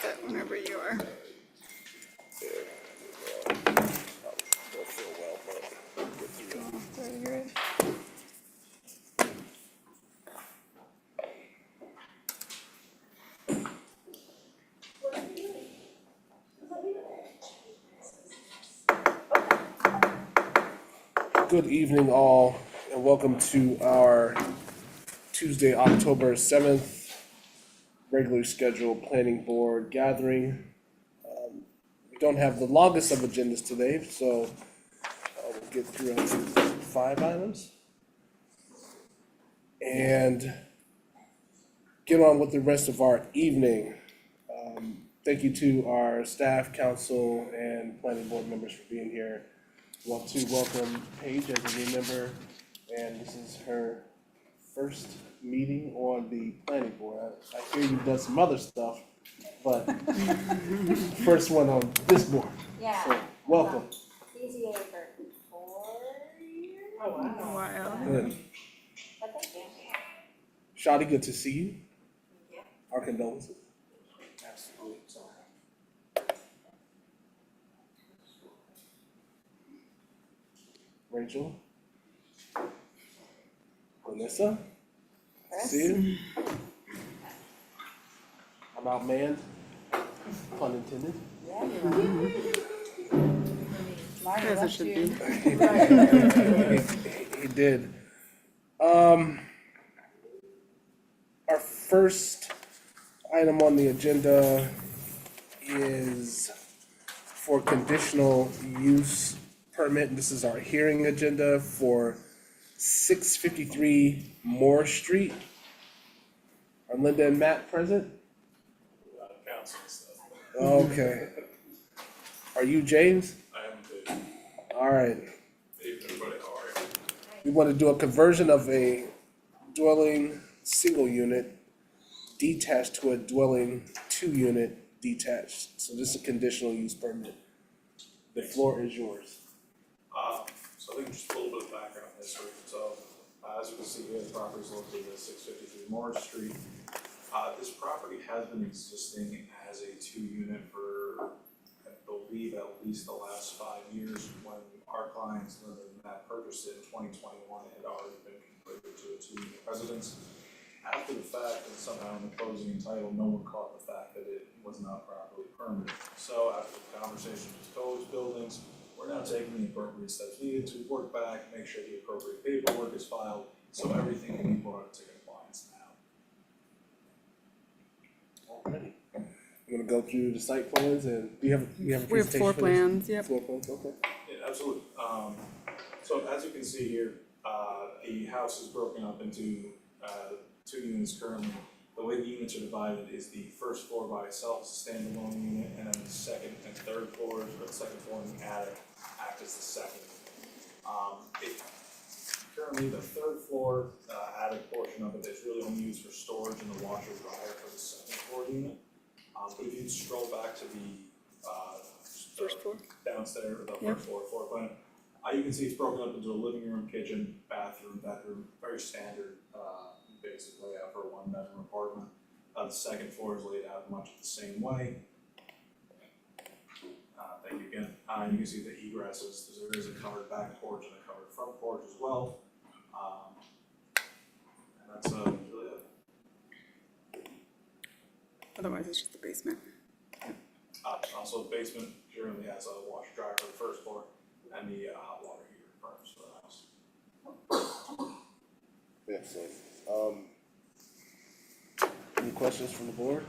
set whenever you are. Don't feel well, but get through it. Very good. Good evening, all, and welcome to our Tuesday, October 7th, regularly scheduled planning board gathering. We don't have the longest of agendas today, so we'll get through 5 items and get on with the rest of our evening. Thank you to our staff, council, and planning board members for being here. Want to welcome Paige as a new member, and this is her first meeting on the planning board. I hear you've done some other stuff, but first one on this board. Yeah. So, welcome. CZA for 4 years. Oh, wow. Good. But thank you. Shadi, good to see you. Yeah. Our condolences. Absolutely. Sorry. Rachel. Vanessa. See you. I'm outmanned. Pun intended. Yeah, you're right. As it should be. He did. Our first item on the agenda is for conditional use permit. This is our hearing agenda for 653 Moore Street. Are Linda and Matt present? Council stuff. Okay. Are you James? I am Dave. All right. Dave, everybody, how are you? We want to do a conversion of a dwelling single unit detached to a dwelling 2-unit detached. So this is a conditional use permit. The floor is yours. So I think just a little bit of background history. So as you can see here, the property is located at 653 Morris Street. This property has been existing as a 2-unit for, I believe, at least the last 5 years. When our clients, Linda and Matt, purchased it in 2021, it had already been converted to a 2-unit residence. After the fact, and somehow in the closing and title, no one caught the fact that it was not properly permitted. So after the conversation with codes, buildings, we're now taking the appropriate steps needed to work back, make sure the appropriate paperwork is filed, so everything can be brought into compliance now. Alrighty. I'm gonna go through the site plans and you have a We have presentation floor for this? plans, yep. Floor plans, okay. Yeah, absolutely. So as you can see here, the house is broken up into 2 units currently. The way the units are divided is the first floor by itself is a standalone unit, and then the second and third floors, or the second floor and the attic, act as the second. Currently, the third floor attic portion of it is really only used for storage and the washer dryer for the second floor unit. But if you scroll back to the First floor. downstairs, the Yep. first floor plan, you can see it's broken up into a living room, kitchen, bathroom, bedroom, very standard basic layout for a 1-bedroom apartment. The second floor is laid out much the same way. Thank you again. You can see the egresses. There is a covered back porch and a covered front porch as well. And that's really it. Otherwise, it's just the basement. Also, the basement generally has a washer dryer for the first floor and the hot water heater furnace for the house. Excellent. Any questions from the board?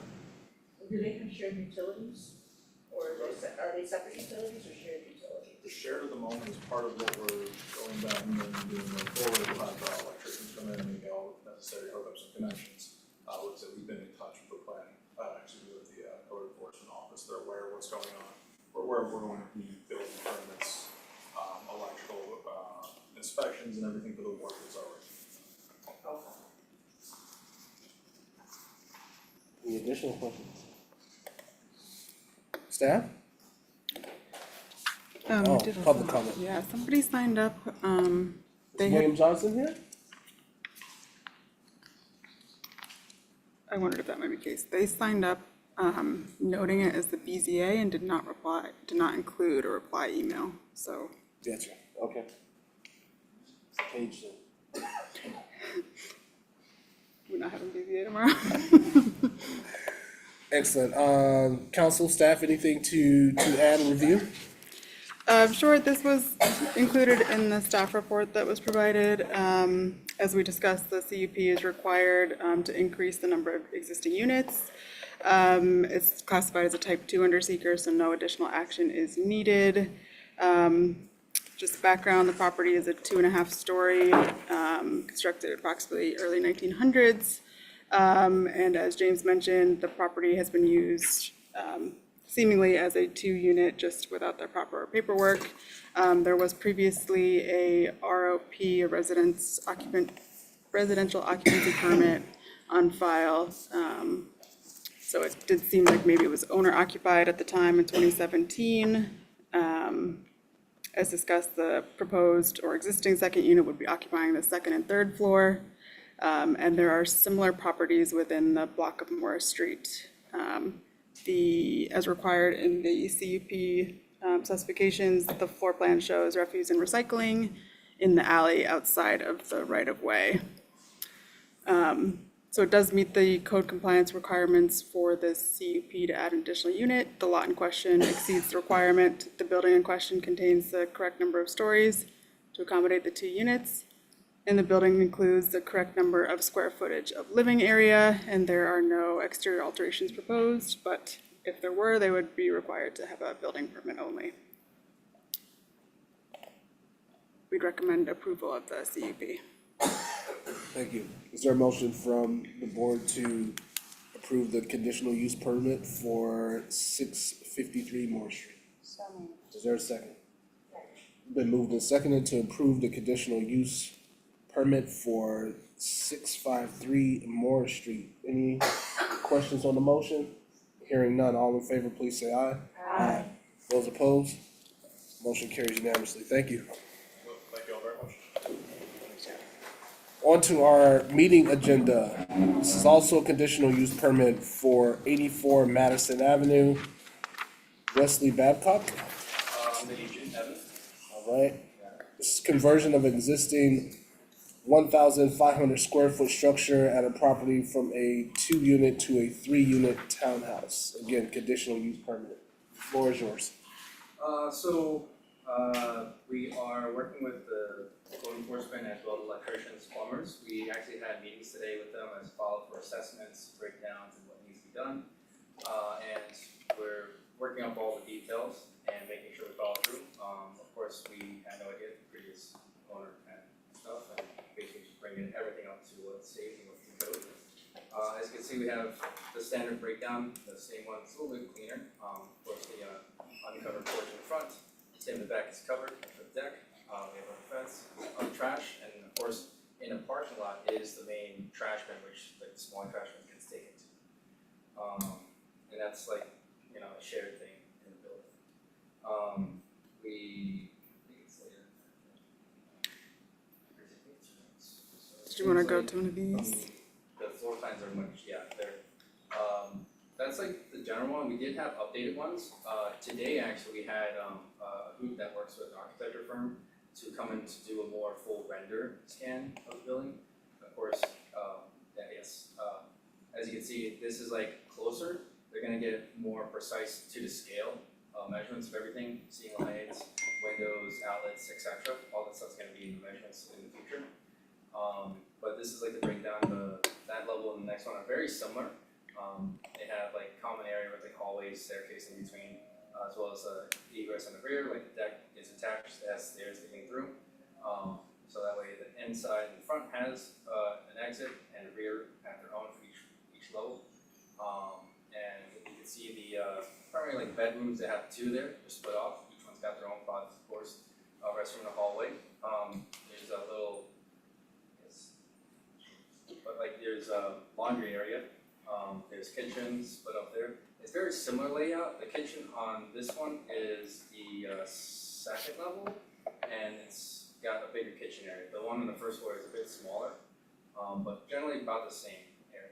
Do they have shared utilities? Or are they separate utilities or shared utilities? The shared at the moment is part of what we're going back and doing going forward. We'll have electricians come in and make all necessary hookups and connections. Like I said, we've been in touch with the planning, actually with the code enforcement office. They're aware of what's going on. We're going to be building permits, electrical inspections and everything for the work that's already. Okay. Any additional questions? Staff? We Oh, did also- public comment. Yeah, somebody signed up, they Is had, William Johnson here? I wondered if that might be the case. They signed up, noting it as the BZA and did not include a reply email, so. Gotcha, okay. Page then. We're not having BZA tomorrow. Excellent. Council, staff, anything to add and review? Sure, this was included in the staff report that was provided. As we discussed, the CUP is required to increase the number of existing units. It's classified as a type 2 under seeker, so no additional action is needed. Just background, the property is a 2.5-story, constructed approximately early 1900s. And as James mentioned, the property has been used seemingly as a 2-unit, just without the proper paperwork. There was previously a ROP, a residential occupancy permit on file. So it did seem like maybe it was owner occupied at the time in 2017. As discussed, the proposed or existing second unit would be occupying the second and third floor. And there are similar properties within the block of Morris Street. As required in the CUP specifications, the floor plan shows refuse and recycling in the alley outside of the right-of-way. So it does meet the code compliance requirements for this CUP to add an additional unit. The lot in question exceeds the requirement. The building in question contains the correct number of stories to accommodate the 2 units. And the building includes the correct number of square footage of living area, and there are no exterior alterations proposed, but if there were, they would be required to have a building permit only. We'd recommend approval of the CUP. Thank you. Is there a motion from the board to approve the conditional use permit for 653 Moore Street? So moved. Is there a second? Been moved and seconded to approve the conditional use permit for 653 Moore Street. Any questions on the motion? Hearing none, all in favor, please say aye. Aye. Those opposed? Motion carries unanimously. Thank you. Well, thank you all very much. On to our meeting agenda. This is also a conditional use permit for 84 Madison Avenue. Wesley Babcock. The agent, Evan. All right. This is conversion of existing 1,500 square foot structure at a property from a 2-unit to a 3-unit townhouse. Again, conditional use permit. Floor is yours. We are working with the code enforcement as well as electricians, plumbers. We actually had meetings today with them as followed for assessments, breakdowns, and what needs to be done. And we're working up all the details and making sure we follow through. Of course, we had no idea the previous owner had stuff, and basically just bringing everything up to what's safe and what's in code. As you can see, we have the standard breakdown, the same one, it's a little bit cleaner. Of course, the uncovered porch in the front, same in the back is covered, the deck, we have our fence, trash, and of course, in a parking lot is the main trash bin, which like the small trash bin gets taken to. And that's like, you know, a shared thing in the building. I think it's later. Did you want to go to one of these? The floor plans are much, they're, that's like the general one. We did have updated ones. Today, actually, we had a group that works with an architecture firm to come in to do a more full render scan of the building. Of course, as you can see, this is like closer. They're gonna get more precise to the scale measurements of everything, ceiling heights, windows, outlets, etc. All that stuff's gonna be in the measurements in the future. But this is like the breakdown. That level and the next one are very similar. They have like common area with like hallways, staircase in between, as well as egress in the rear. Like the deck is attached, it has stairs leading through. So that way the inside and the front has an exit and the rear have their own for each level. And you can see the primary like bedrooms, they have 2 there, they're split off. Each one's got their own closets, of course. Restroom in the hallway. There's a little, there's a laundry area. There's kitchens split up there. It's very similar layout. The kitchen on this one is the second level, and it's got a bigger kitchen area. The one on the first floor is a bit smaller, but generally about the same area.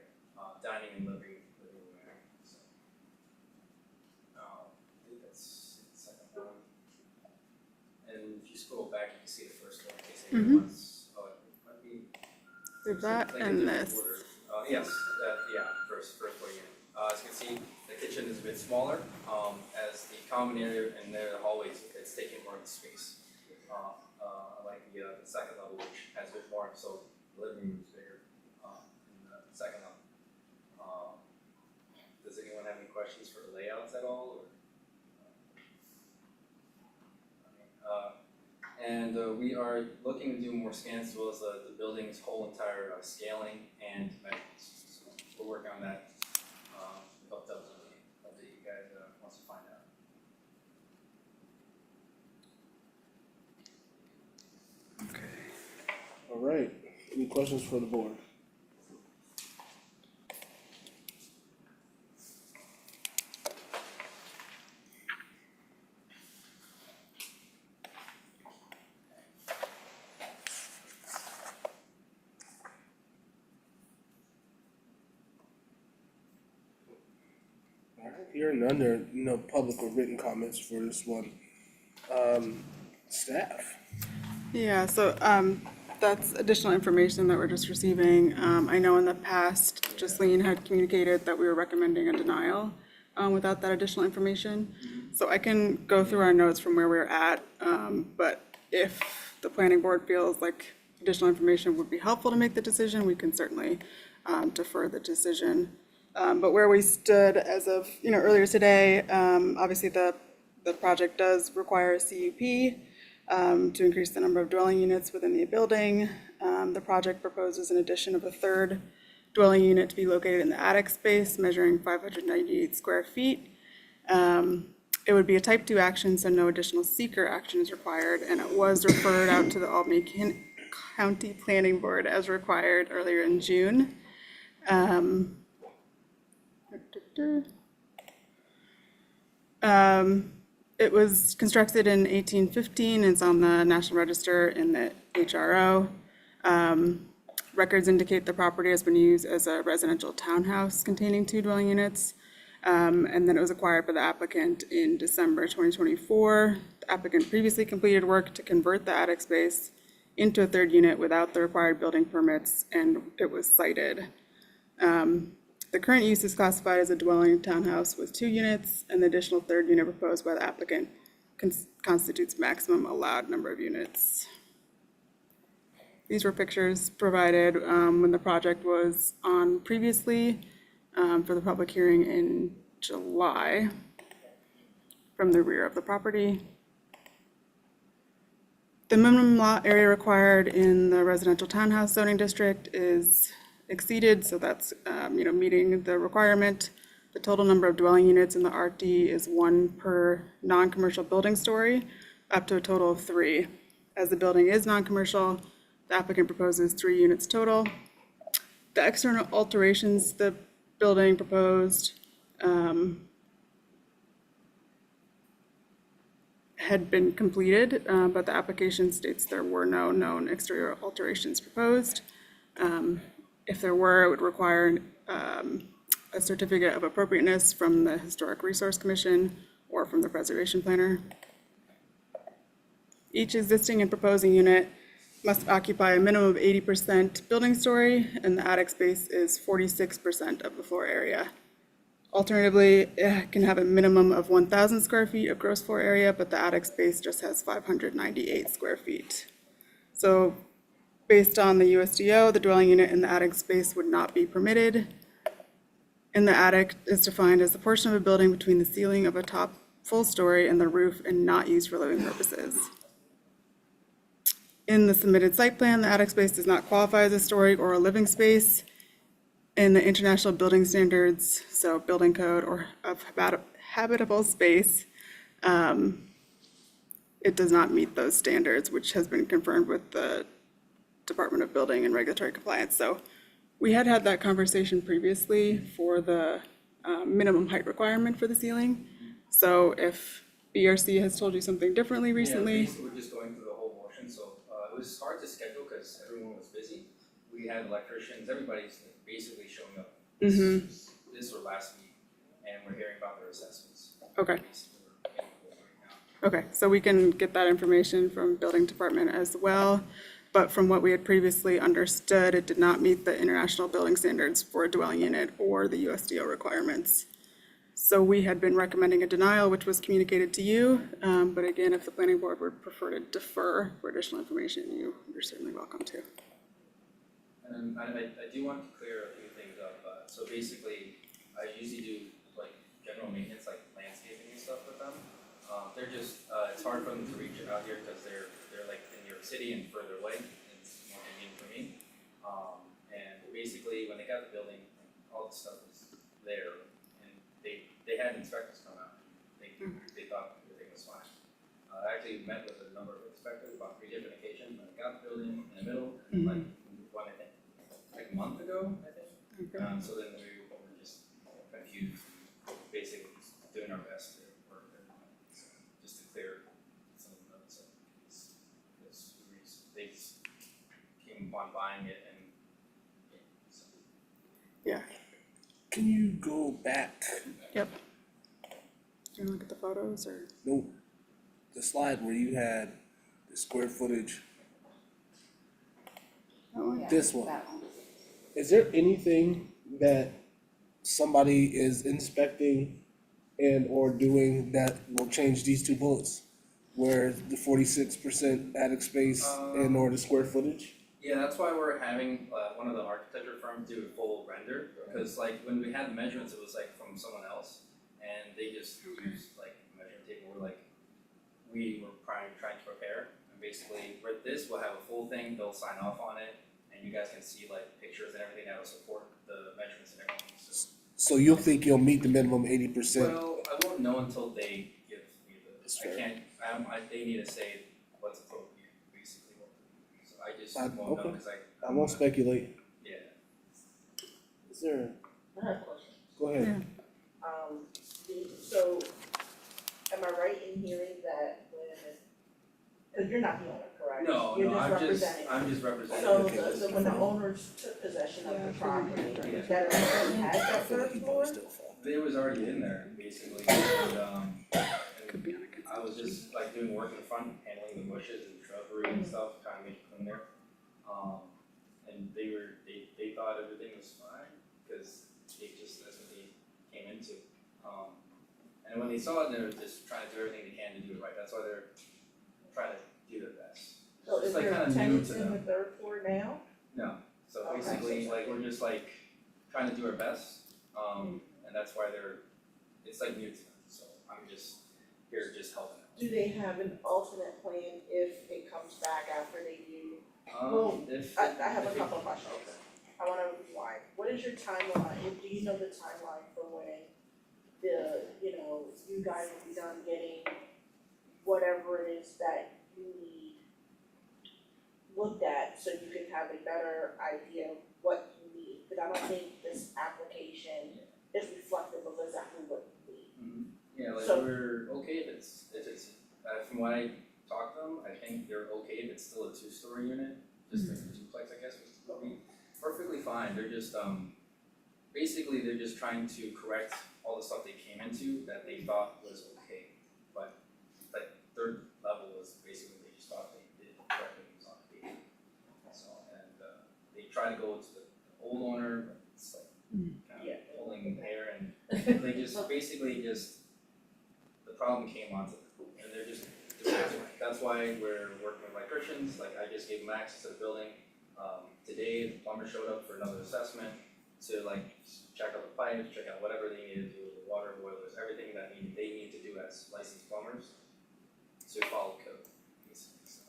Dining and living room area. So, scroll back, you can see the first one, in case Mhm. anyone's, oh, it might be. There's seems that like a and different this. order. Yes, yeah, first floor unit. As you can see, the kitchen is a bit smaller, as the common area and there, the hallways, it's taking more of the space. Like the second level, which has a bit more, so the living room is bigger, in the second level. Does anyone have any questions for the layouts at all, or? And we are looking to do more scans as well as the building's whole entire scaling and measurements. So we're working on that. Hope that was something you guys wants to find out. All right, any questions for the board? All right, hearing none, there are no public or written comments for this one. Staff? Yeah, so that's additional information that we're just receiving. I know in the past, Jocelyn had communicated that we were recommending a denial without that additional information. So I can go through our notes from where we're at, but if the planning board feels like additional information would be helpful to make the decision, we can certainly defer the decision. But where we stood as of, earlier today, obviously the project does require a CUP to increase the number of dwelling units within the building. The project proposes an addition of a third dwelling unit to be located in the attic space, measuring 598 square feet. It would be a type 2 action, so no additional seeker action is required, and it was referred out to the Albany County Planning Board as required earlier in June. It was constructed in 1815, it's on the National Register in the HRO. Records indicate the property has been used as a residential townhouse containing 2 dwelling units. And then it was acquired by the applicant in December 2024. The applicant previously completed work to convert the attic space into a third unit without the required building permits, and it was cited. The current use is classified as a dwelling townhouse with 2 units, and the additional third unit proposed by the applicant constitutes maximum allowed number of units. These were pictures provided when the project was on previously for the public hearing in July from the rear of the property. The minimum lot area required in the residential townhouse zoning district is exceeded, so that's meeting the requirement. The total number of dwelling units in the RD is 1 per non-commercial building story, up to a total of 3. As the building is non-commercial, the applicant proposes 3 units total. The external alterations the building proposed had been completed, but the application states there were no known exterior alterations proposed. If there were, it would require a certificate of appropriateness from the Historic Resource Commission or from the preservation planner. Each existing and proposing unit must occupy a minimum of 80% building story, and the attic space is 46% of the floor area. Alternatively, it can have a minimum of 1,000 square feet of gross floor area, but the attic space just has 598 square feet. So based on the USDO, the dwelling unit in the attic space would not be permitted. And the attic is defined as the portion of a building between the ceiling of a top full story and the roof and not used for living purposes. In the submitted site plan, the attic space does not qualify as a story or a living space. In the international building standards, so building code or of habitable space, it does not meet those standards, which has been confirmed with the Department of Building and Regulatory Compliance. So we had that conversation previously for the minimum height requirement for the ceiling. So if BRC has told you something differently recently. Yeah, we're just going through the whole motion, so it was hard to schedule because everyone was busy. We had electricians, everybody's basically showing up this or last week, and we're hearing about their assessments. Okay. Right now. Okay, so we can get that information from building department as well. But from what we had previously understood, it did not meet the international building standards for a dwelling unit or the USDO requirements. So we had been recommending a denial, which was communicated to you. But again, if the planning board would prefer to defer for additional information, you're certainly welcome to. And I do want to clear a few things up. So basically, I usually do like general maintenance, like landscaping and stuff with them. They're just, it's hard for them to reach out here because they're like in New York City and further away. It's more convenient for me. And basically, when they got the building, all the stuff was there, and they had inspectors come out. They thought everything was fine. I actually met with a number of inspectors about 3 different occasions when I got the building in the middle, and like one I think like a month ago, I think. So then we were just confused, basically just doing our best to work there. So just to clear some of the notes up, because they just came upon buying it and yeah, so. Yeah, Can you go back? yep. Do you want to look at the photos or? No, the slide where you had the square footage. That one? This one. That one. Is there anything that somebody is inspecting and or doing that will change these 2 bullets? Where the 46% attic space and or the square footage? Yeah, that's why we're having one of the architecture firms do a full render, because like when we had the measurements, it was like from someone else, and they just used like a measuring tape. We were trying to prepare, and basically with this, we'll have a full thing. They'll sign off on it, and you guys can see like pictures and everything that will support the measurements and everything. So you'll think you'll meet the minimum 80%? Well, I won't know until they give me the. That's I fair. can't. They need to say what's appropriate, basically. So I just I- won't know okay. because I won't speculate. Yeah. Is there, I have a question. go ahead. So, am I right in hearing that because you're not the owner, correct? No, You're no, just representing. I'm just representing. So, Okay. when the owners took possession of Yeah, the property, Yeah. that already had that I feel like first he floor? probably still fall. It was already in there, basically, and, Could be on a I was just like doing work in the front, handling the bushes and shrubbery and stuff, trying to make it clean there. And they thought everything was fine, because that's what they came into. And when they saw it, they were just trying to do everything they can to do it right, that's why they're trying to do their best. So It's is like there kinda new tenants to in the them. 3rd floor now? No, so Okay. basically, like, we're just like trying to do our best, and that's why it's like new to them, so I'm just here just helping out. Do they have an alternate plan if it comes back after they do? Well, If. I have a if it- couple of questions. Okay. I wanna rewind. What is your timeline? Do you know the timeline for when you guys will be done getting whatever it is that you need looked at so you can have a better idea of what you need? Because I don't think this application is reflective of exactly what you need. Yeah, like So- we're okay if it's, from what I talked to them, I think they're okay if it's still a 2-story unit, just like a duplex, I guess, would be perfectly fine, they're just, basically, they're just trying to correct all the stuff they came into that they thought was okay, but, like, 3rd level was basically, they just thought they did correctly, it was on the page. So, and, they try to go to the old owner, but it's like, kind of pulling hair, and they just, basically just, the problem came onto them, and they're just doing it right. That's why we're working with electricians, like I just gave them access to the building. Today, the plumber showed up for another assessment to like check out the pipes, check out whatever they needed to do with the water boilers, everything that they need to do as licensed plumbers to follow code, basically, so.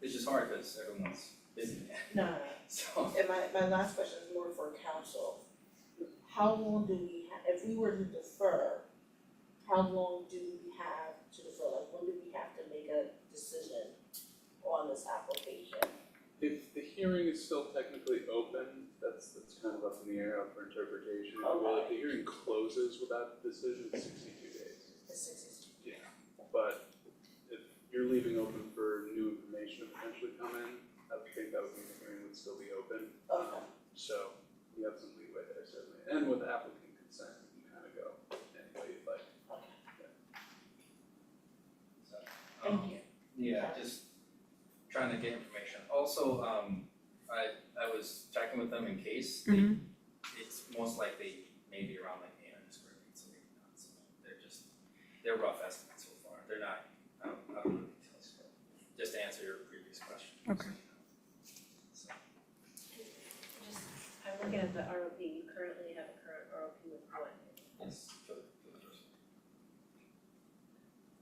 It's just hard because everyone's busy, No. so. And my last question is more for council. How long do we if we were to defer, how long do we have to defer? Like, when do we have to make a decision on this application? If the hearing is still technically open, that's kind of up in the air, up for interpretation. Well, if the hearing closes without decision, it's 62 days. It's 60. Yeah. But if you're leaving open for new information to potentially come in, I would think that would mean the hearing would still be open. Okay. So we have some leeway there certainly. And with applicant consent, you can kind of go any way you'd like. just trying to get information. Also, I was checking with them in case it's most likely maybe around like 800 square feet, so maybe not. So they're rough estimates so far. They're not, I don't know the details, but just to answer your previous question. Okay. So, I'm looking at the ROP, you currently have a current ROP with what? yes, for the first one.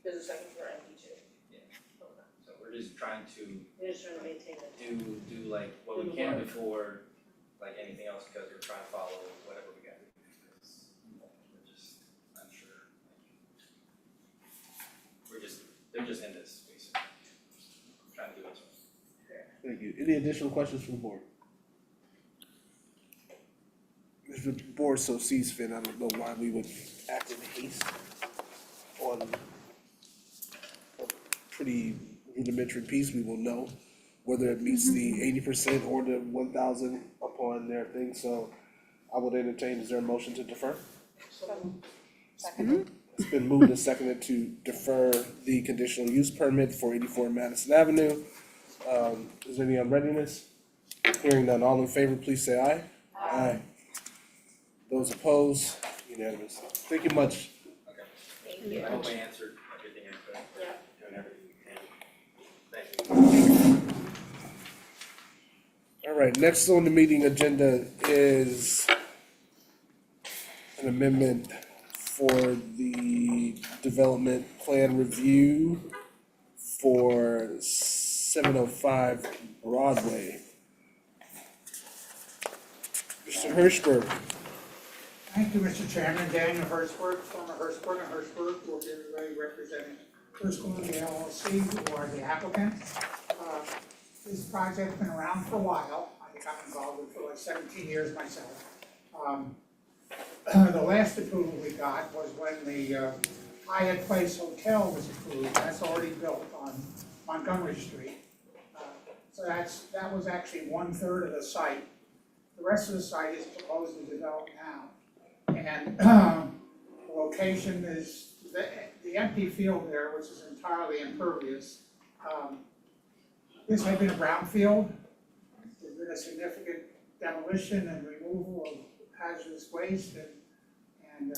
There's a second floor empty too. So we're just trying to You're just trying to maintain it. do like what we can before like anything else, because we're trying to follow whatever we got to do, because we're just unsure. They're just in this basically, trying to do what's right. Thank you. Any additional questions from the board? If the board so sees fit, I don't know why we would act in haste on a pretty rudimentary piece. We will know whether it meets the 80% or the 1,000 upon their thing. So I would entertain, is there a motion to defer? Second. It's been moved and seconded to defer the conditional use permit for 84 Madison Avenue. Is there any unreadiness? Hearing none, all in favor, please say aye. Aye. Those opposed, unanimous. Thank you much. Okay. Thank you. I hope I answered everything I could. Yeah. Doing everything we can. Thank you. All right, next on the meeting agenda is an amendment for the development plan review for 705 Broadway. Mr. Hirschberg. Thank you, Mr. Chairman. Daniel Hirschberg, former Hirschberg and Hirschberg, will be everybody representing First Columbia LLC, who are the applicant. This project's been around for a while. I think I'm involved with it for like 17 years myself. The last approval we got was when the Hyatt Place Hotel was approved. That's already built on Montgomery Street. So that was actually 1/3 of the site. The rest of the site is proposed to develop now. And the location is the empty field there, which is entirely impervious. This had been a brownfield. There's been a significant demolition and removal of hazardous waste, and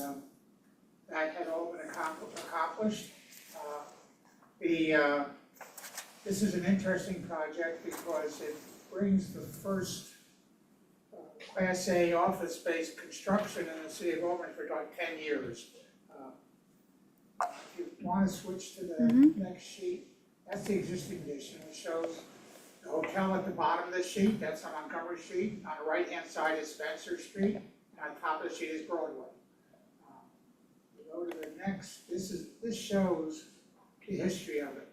that had all been accomplished. This is an interesting project because it brings the first Class A office space construction in the city of Albany for about 10 years. If you want to switch to the next sheet, that's the existing condition. It shows the hotel at the bottom of the sheet, that's on Montgomery Street. On the right-hand side is Spencer Street, and on top of the sheet is Broadway. You go to the next, this shows the history of it.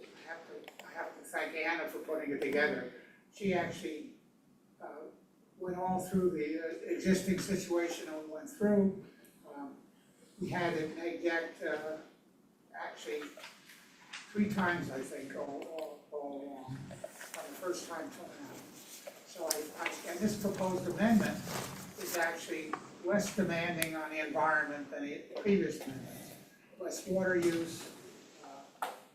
I have to thank Anna for putting it together. She actually went all through the existing situation that we went through. We had it neg decked actually 3 times, I think, all along, on the first time coming out. So and this proposed amendment is actually less demanding on the environment than the previous amendments. Less water use,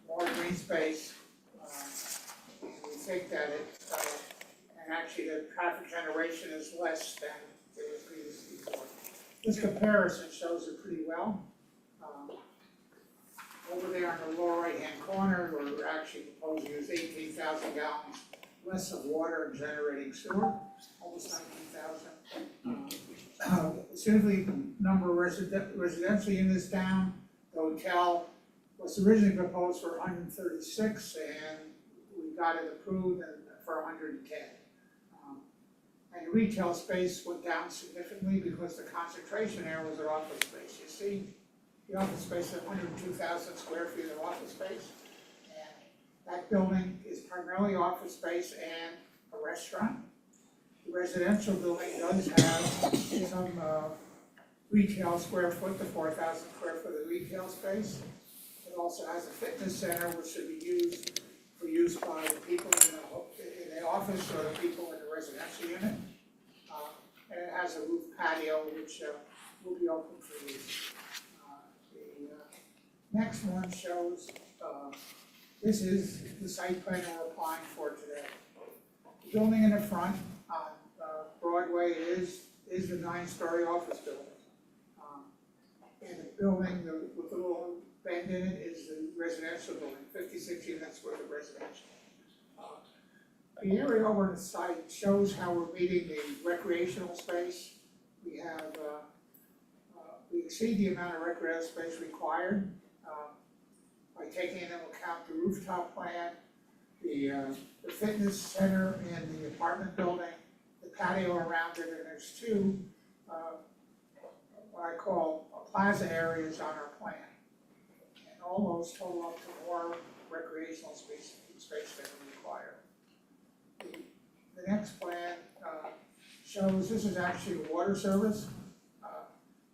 more green space, and we think that and actually the traffic generation is less than it was previously before. This comparison shows it pretty well. Over there on the lower right-hand corner, we're actually proposing to use 18,000 gallons less of water and generating sewer, almost 19,000. Significant number of residential units down. The hotel was originally proposed for 136, and we got it approved for 110. And the retail space went down significantly because the concentration there was at office space. You see, the office space at 102,000 square feet of office space. And that building is primarily office space and a restaurant. The residential building does have some retail square foot, the 4,000 square foot of retail space. It also has a fitness center which should be used by the people in the office or the people in the residential unit. And it has a roof patio which will be open for use. The next one shows This is the site plan we're applying for today. The building in the front on Broadway is the 9-story office building. And the building with the little bend in it is the residential building, 56 units worth of residential. The area over on the site shows how we're meeting the recreational space. We have, we exceed the amount of recreational space required by taking into account the rooftop plan, the fitness center in the apartment building, the patio around it, and there's two, what I call plaza areas on our plan. And all those total up to more recreational space than we require. The next plan shows, this is actually the water service.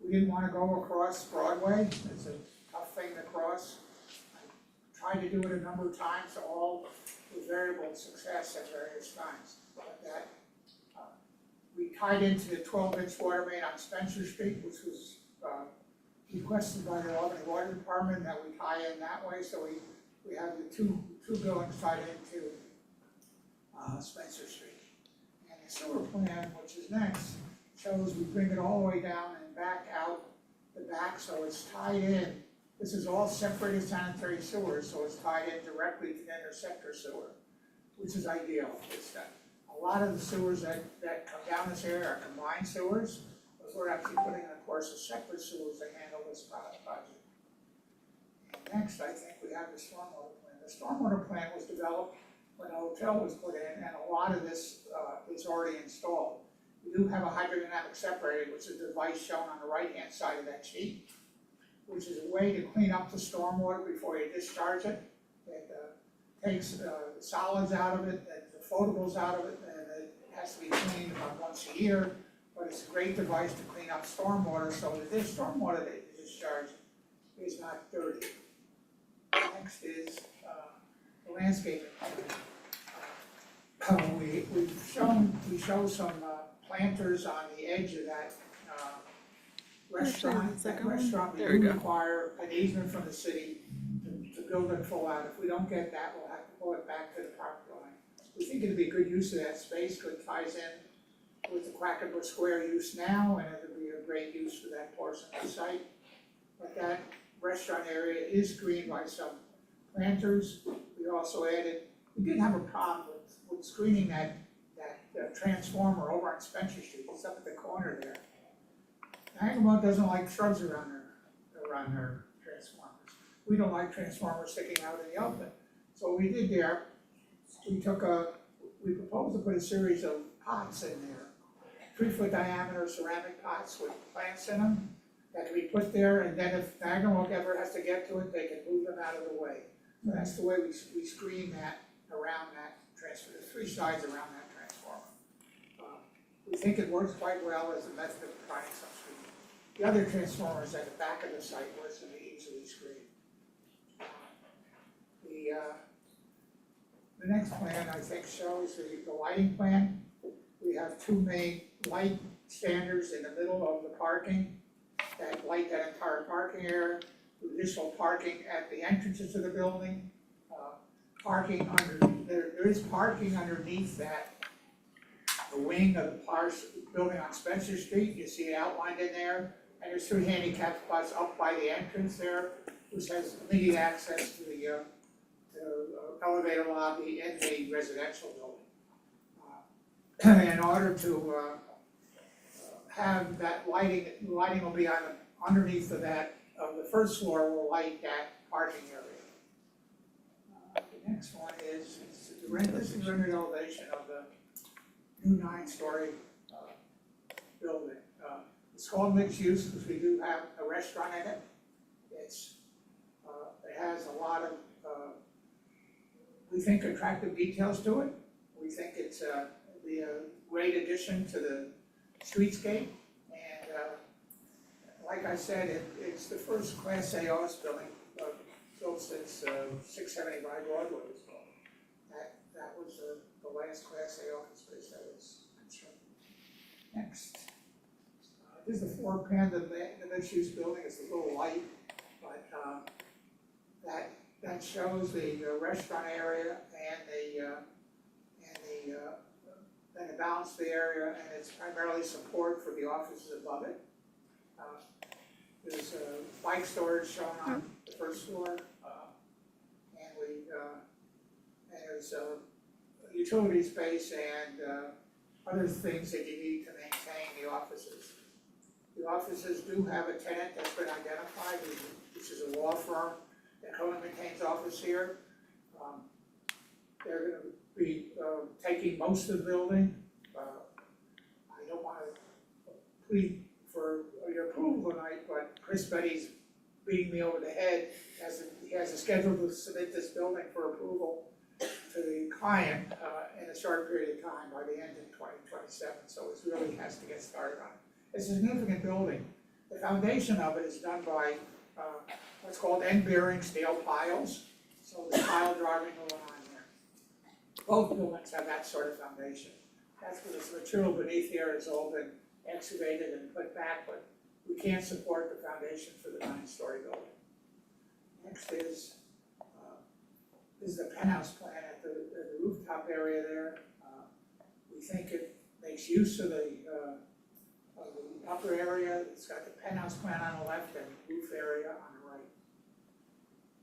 We didn't want to go across Broadway, it's a tough thing to cross. I tried to do it a number of times, all with variable success at various times. But that, we tied into the 12-inch water main on Spencer Street, which was requested by the Albany Water Department, that we tie in that way, so we have the two buildings tied into Spencer Street. And the sewer plan, which is next, shows we bring it all the way down and back out the back, so it's tied in. This is all separated sanitary sewers, so it's tied in directly to the interceptor sewer, which is ideal. It's that a lot of the sewers that come down this area are combined sewers, but we're actually putting in, of course, a separate sewers to handle this project. And next, I think we have the stormwater plan. The stormwater plan was developed when a hotel was put in, and a lot of this is already installed. We do have a hydrodynamic separator, which is the device shown on the right-hand side of that sheet, which is a way to clean up the stormwater before you discharge it. It takes the solids out of it, and the floatables out of it, and it has to be cleaned about once a year. But it's a great device to clean up stormwater, so that this stormwater that you discharge is not dirty. Next is the landscaping. We show some planters on the edge of that restaurant. That restaurant, we do require an easement from the city to build and full out. If we don't get that, we'll have to pull it back to the property line. We think it'd be a good use of that space, because it ties in with the Quackenbush Square use now, and it'd be a great use for that portion of the site. But that restaurant area is screened by some planters. We also added, we did have a problem with screening that transformer over on Spencer Street. It's up at the corner there. Agawam doesn't like shrubs around their transformers. We don't like transformers sticking out in the open. So what we did there, we proposed to put a series of pots in there, 3-foot diameter ceramic pots with plants in them that can be put there, and then if Agawam ever has to get to it, they can move them out of the way. So that's the way we screen that around that transformer, the 3 sides around that transformer. We think it works quite well as a method of providing some screening. The other transformers at the back of the site was to be easily screened. The next plan, I think, shows the lighting plan. We have 2 main light standards in the middle of the parking that light that entire parking area. Additional parking at the entrances to the building. Parking there is parking underneath that, the wing of the building on Spencer Street. You see it outlined in there. And there's 3 handicap spots up by the entrance there, which has immediate access to the elevator lobby in the residential building. In order to have that lighting will be on underneath of that, the first floor will light that parking area. The next one is this is rendered elevation of the new 9-story building. It's called mixed use because we do have a restaurant in it. It has a lot of, we think, attractive details to it. We think it's be a great addition to the streetscape. And like I said, it's the first Class A office building built since 675 Broadway was built. That was the last Class A office space that was constructed. Next. This is the floor plan. The mixed-use building is a little light, but that that shows the restaurant area and then it balanced the area, and it's primarily support for the offices above it. There's bike storage shown on the first floor, and there's utility space and other things that you need to maintain the offices. The offices do have a tenant that's been identified, which is a law firm that currently maintains office here. They're gonna be taking most of the building. I don't wanna plead for your approval tonight, but Chris Betty's beating me over the head. He has a schedule to submit this building for approval to the client in a short period of time, by the end of 2027, so it really has to get started on it. It's a significant building. The foundation of it is done by what's called end-bearing steel piles, so there's pile driving going on there. Both buildings have that sort of foundation. That's because the material beneath here has all been excavated and put back, but we can't support the foundation for the 9-story building. Next is the penthouse plan at the rooftop area there. We think it makes use of the upper area. It's got the penthouse plan on the left and roof area on the right.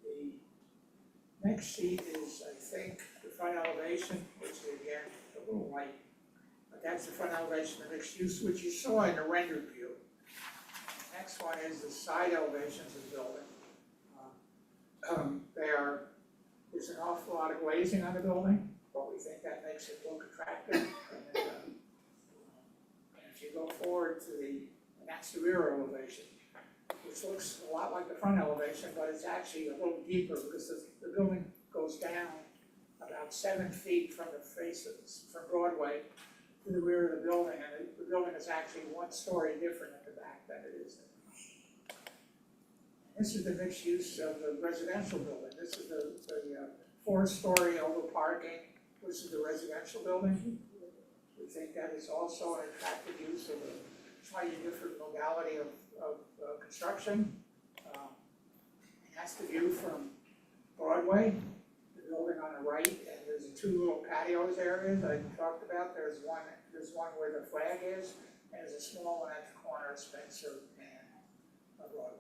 The next sheet is, I think, the front elevation, which is again a little light, but that's the front elevation of mixed use, which you saw in the rendered view. Next one is the side elevations of the building. There's an awful lot of glazing on the building, but we think that makes it look attractive. And if you go forward to that's the rear elevation, which looks a lot like the front elevation, but it's actually a little deeper because the building goes down about 7 feet from the faces, from Broadway to the rear of the building, and the building is actually 1 story different at the back than it is. This is the mixed use of the residential building. This is the 4-story over parking, which is the residential building. We think that is also an attractive use of a slightly different modality of construction. And that's the view from Broadway, the building on the right, and there's 2 little patios areas I talked about. There's one where the flag is, and there's a small one at the corner of Spencer and Broadway.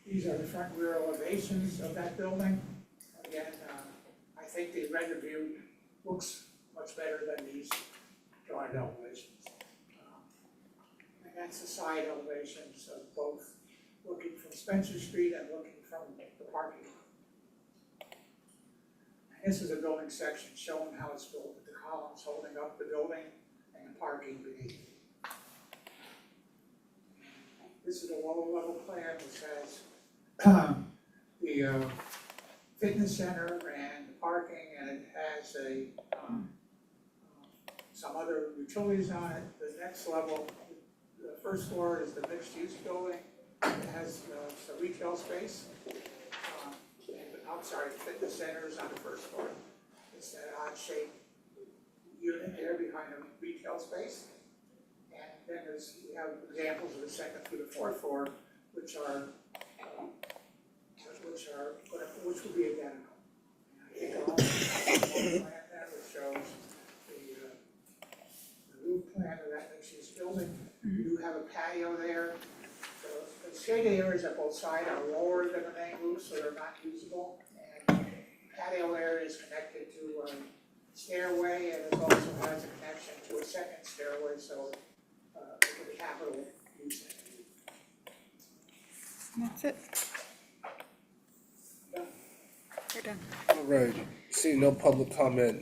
These are the front rear elevations of that building. Again, I think the render view looks much better than these drawing elevations. And that's the side elevations of both looking from Spencer Street and looking from the parking lot. And this is a building section showing how it's built, with the columns holding up the building and the parking beneath. This is a lower level plan which has the fitness center and the parking, and it has some other utilities on it. The next level, the first floor is the mixed use building. It has some retail space. The fitness center is on the first floor. It's an odd shaped unit there behind the retail space. And then we have examples of the 2nd through the 4th floor, which would be identical. And I think I'll plan that, which shows the roof plan of that mixed-use building. You do have a patio there. So the shaded areas at both sides are lower than the main roof, so they're not usable. And the patio area is connected to a stairway, and it also has a connection to a 2nd stairway, so it can be capital use. That's it. You're done. All right, seeing no public comment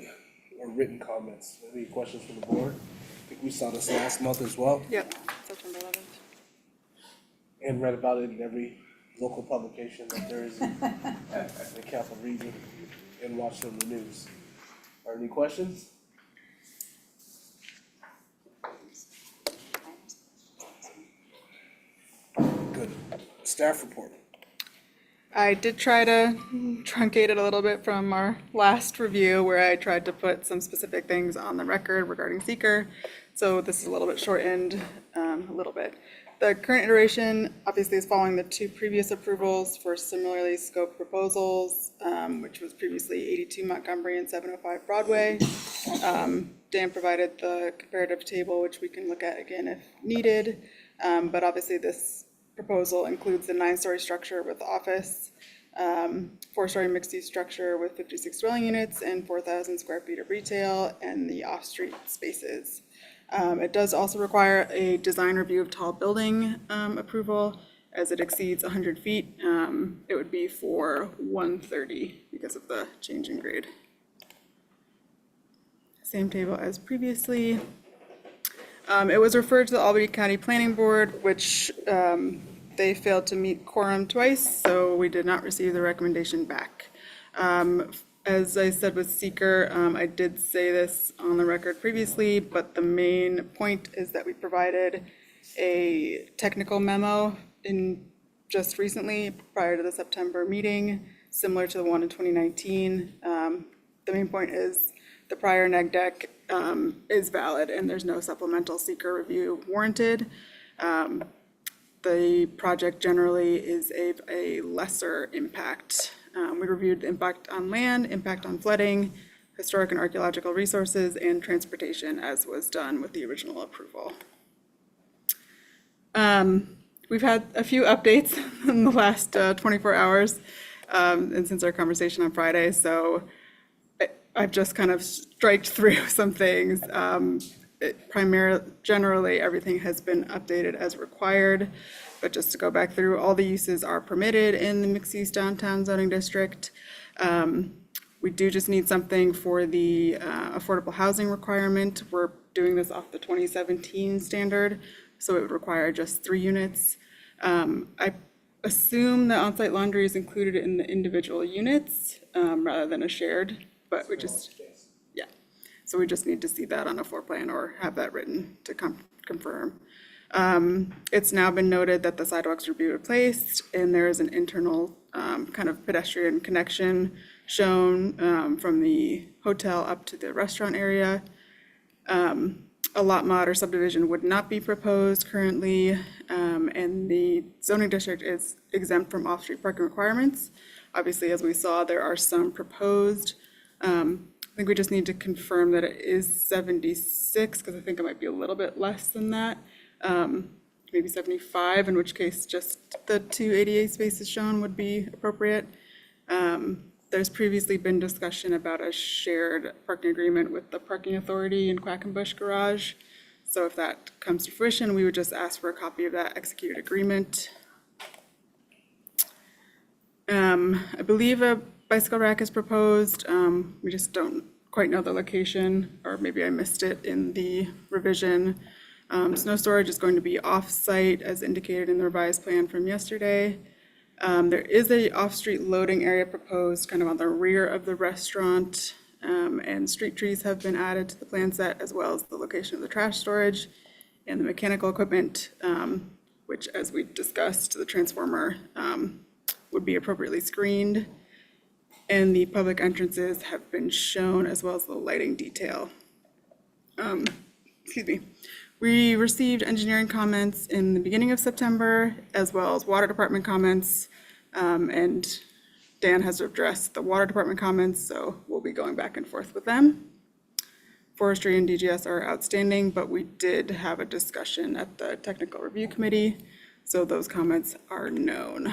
or written comments. Any questions from the board? I think we saw this last month as well, Yep, September 11th. and read about it in every local publication that there is in the capital region, and watched on the news. Are any questions? Good. Staff report. I did try to truncate it a little bit from our last review where I tried to put some specific things on the record regarding seeker. So this is a little bit shortened, a little bit. The current iteration obviously is following the two previous approvals for similarly scoped proposals, which was previously 82 Montgomery and 705 Broadway. Dan provided the comparative table, which we can look at again if needed. But obviously this proposal includes the 9-story structure with office, 4-story mixed-use structure with 56 dwelling units and 4,000 square feet of retail and the off-street spaces. It does also require a design review of tall building approval. As it exceeds 100 feet, it would be for 130 because of the change in grade. Same table as previously. It was referred to the Albany County Planning Board, which they failed to meet quorum twice, so we did not receive the recommendation back. As I said with seeker, I did say this on the record previously, but the main point is that we provided a technical memo just recently prior to the September meeting, similar to the one in 2019. The main point is the prior neg deck is valid and there's no supplemental seeker review warranted. The project generally is a lesser impact. We reviewed the impact on land, impact on flooding, historic and archaeological resources, and transportation, as was done with the original approval. We've had a few updates in the last 24 hours and since our conversation on Friday, so I've just kind of striked through some things. Generally, everything has been updated as required. But just to go back through, all the uses are permitted in the mixed-use downtown zoning district. We do just need something for the affordable housing requirement. We're doing this off the 2017 standard, so it would require just 3 units. I assume the on-site laundry is included in the individual units rather than a shared, but we just, yeah. So we just need to see that on a floor plan or have that written to confirm. It's now been noted that the sidewalks will be replaced and there is an internal kind of pedestrian connection shown from the hotel up to the restaurant area. A lot mod or subdivision would not be proposed currently, and the zoning district is exempt from off-street parking requirements. Obviously, as we saw, there are some proposed. I think we just need to confirm that it is 76, because I think it might be a little bit less than that. Maybe 75, in which case just the 2 ADA spaces shown would be appropriate. There's previously been discussion about a shared parking agreement with the parking authority in Quackenbush Garage. So if that comes to fruition, we would just ask for a copy of that executed agreement. I believe a bicycle rack is proposed. We just don't quite know the location, or maybe I missed it in the revision. Snow storage is going to be off-site as indicated in the revised plan from yesterday. There is a off-street loading area proposed kind of on the rear of the restaurant, and street trees have been added to the plan set, as well as the location of the trash storage and the mechanical equipment, which, as we discussed, the transformer would be appropriately screened. And the public entrances have been shown, as well as the lighting detail. Excuse me. We received engineering comments in the beginning of September, as well as water department comments, and Dan has addressed the water department comments, so we'll be going back and forth with them. Forestry and DGS are outstanding, but we did have a discussion at the technical review committee, so those comments are known.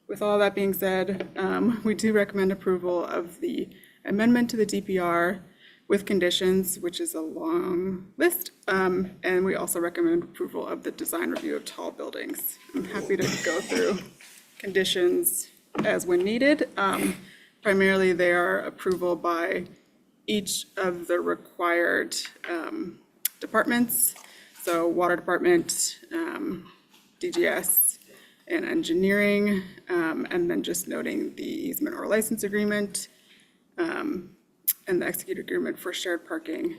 With all that being said, we do recommend approval of the amendment to the DPR with conditions, which is a long list, and we also recommend approval of the design review of tall buildings. I'm happy to go through conditions as when needed. Primarily, they are approval by each of the required departments, so water department, DGS, and engineering, and then just noting the easement or license agreement, and the executed agreement for shared parking.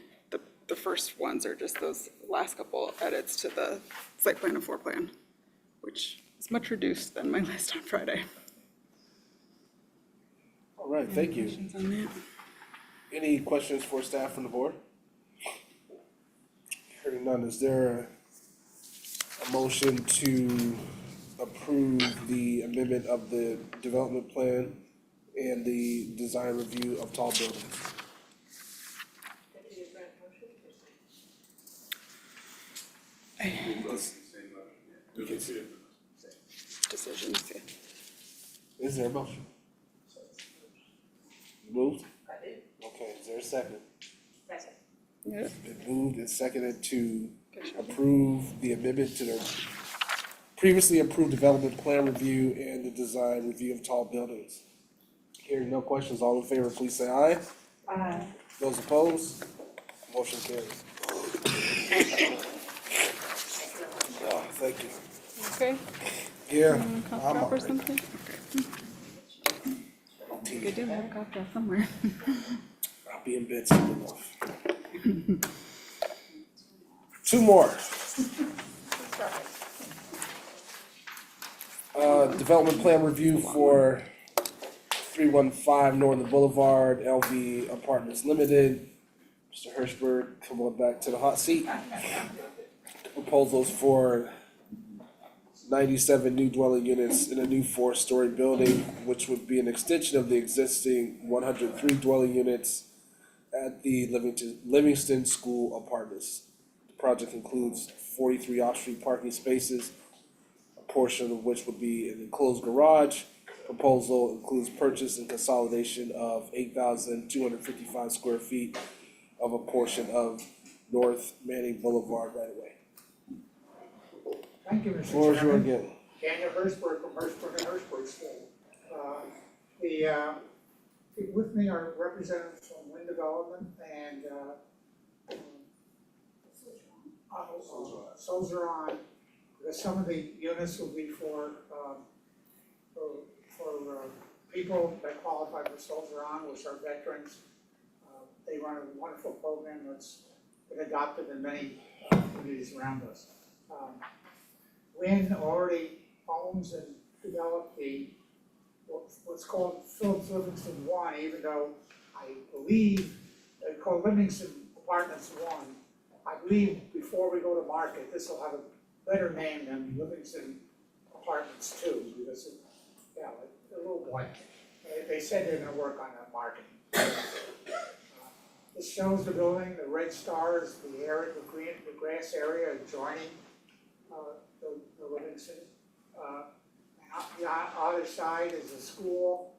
The first ones are just those last couple edits to the site plan and floor plan, which is much reduced than my list on Friday. All right, thank you. Questions on that? Any questions for staff from the board? Hearing none, is there motion to approve the amendment of the development plan and the design review of tall buildings. Deputy Grant motion or second? We voted the same motion, yeah. There's two different Decisions, yeah. Is there a motion? Moved? I did. Okay, is there a second? Second. Yeah. It's been moved and seconded to Okay. approve the amendment to the previously approved development plan review and the design review of tall buildings. Hearing no questions, all in favor, please say aye. Aye. Those opposed, motion carries. Oh, thank you. Okay, Yeah, cough I'm drop all or right. something? They do have a cough drop somewhere. I'll be in bed soon enough. Two more. Development plan review for 315 Northern Boulevard, LV Apartments Limited. Mr. Hirschberg, come on back to the hot seat. Proposals for 97 new dwelling units in a new 4-story building, which would be an extension of the existing 103 dwelling units at the Livingston School Apartments. The project includes 43 off-street parking spaces, a portion of which would be an enclosed garage. Proposal includes purchase and consolidation of 8,255 square feet of a portion of North Manning Boulevard right away. Thank you, Mr. Floor is yours Chairman. again. Daniel Hirschberg from Hirschberg and Hirschberg School. With me are representatives from Wind Development and, Solzeron. Because some of the units will be for people that qualify for Solzeron, which are veterans. They run a wonderful program that's been adopted in many communities around us. Wynn already owns and developed what's called Phillips Livingston One, even though I believe they call Livingston Apartments One. I believe before we go to market, this will have a better name than Livingston Apartments Two, because a little blank. They said they're gonna work on that marketing. This shows the building, the red stars, the area, the grass area adjoining the Livingston. And on the other side is the school.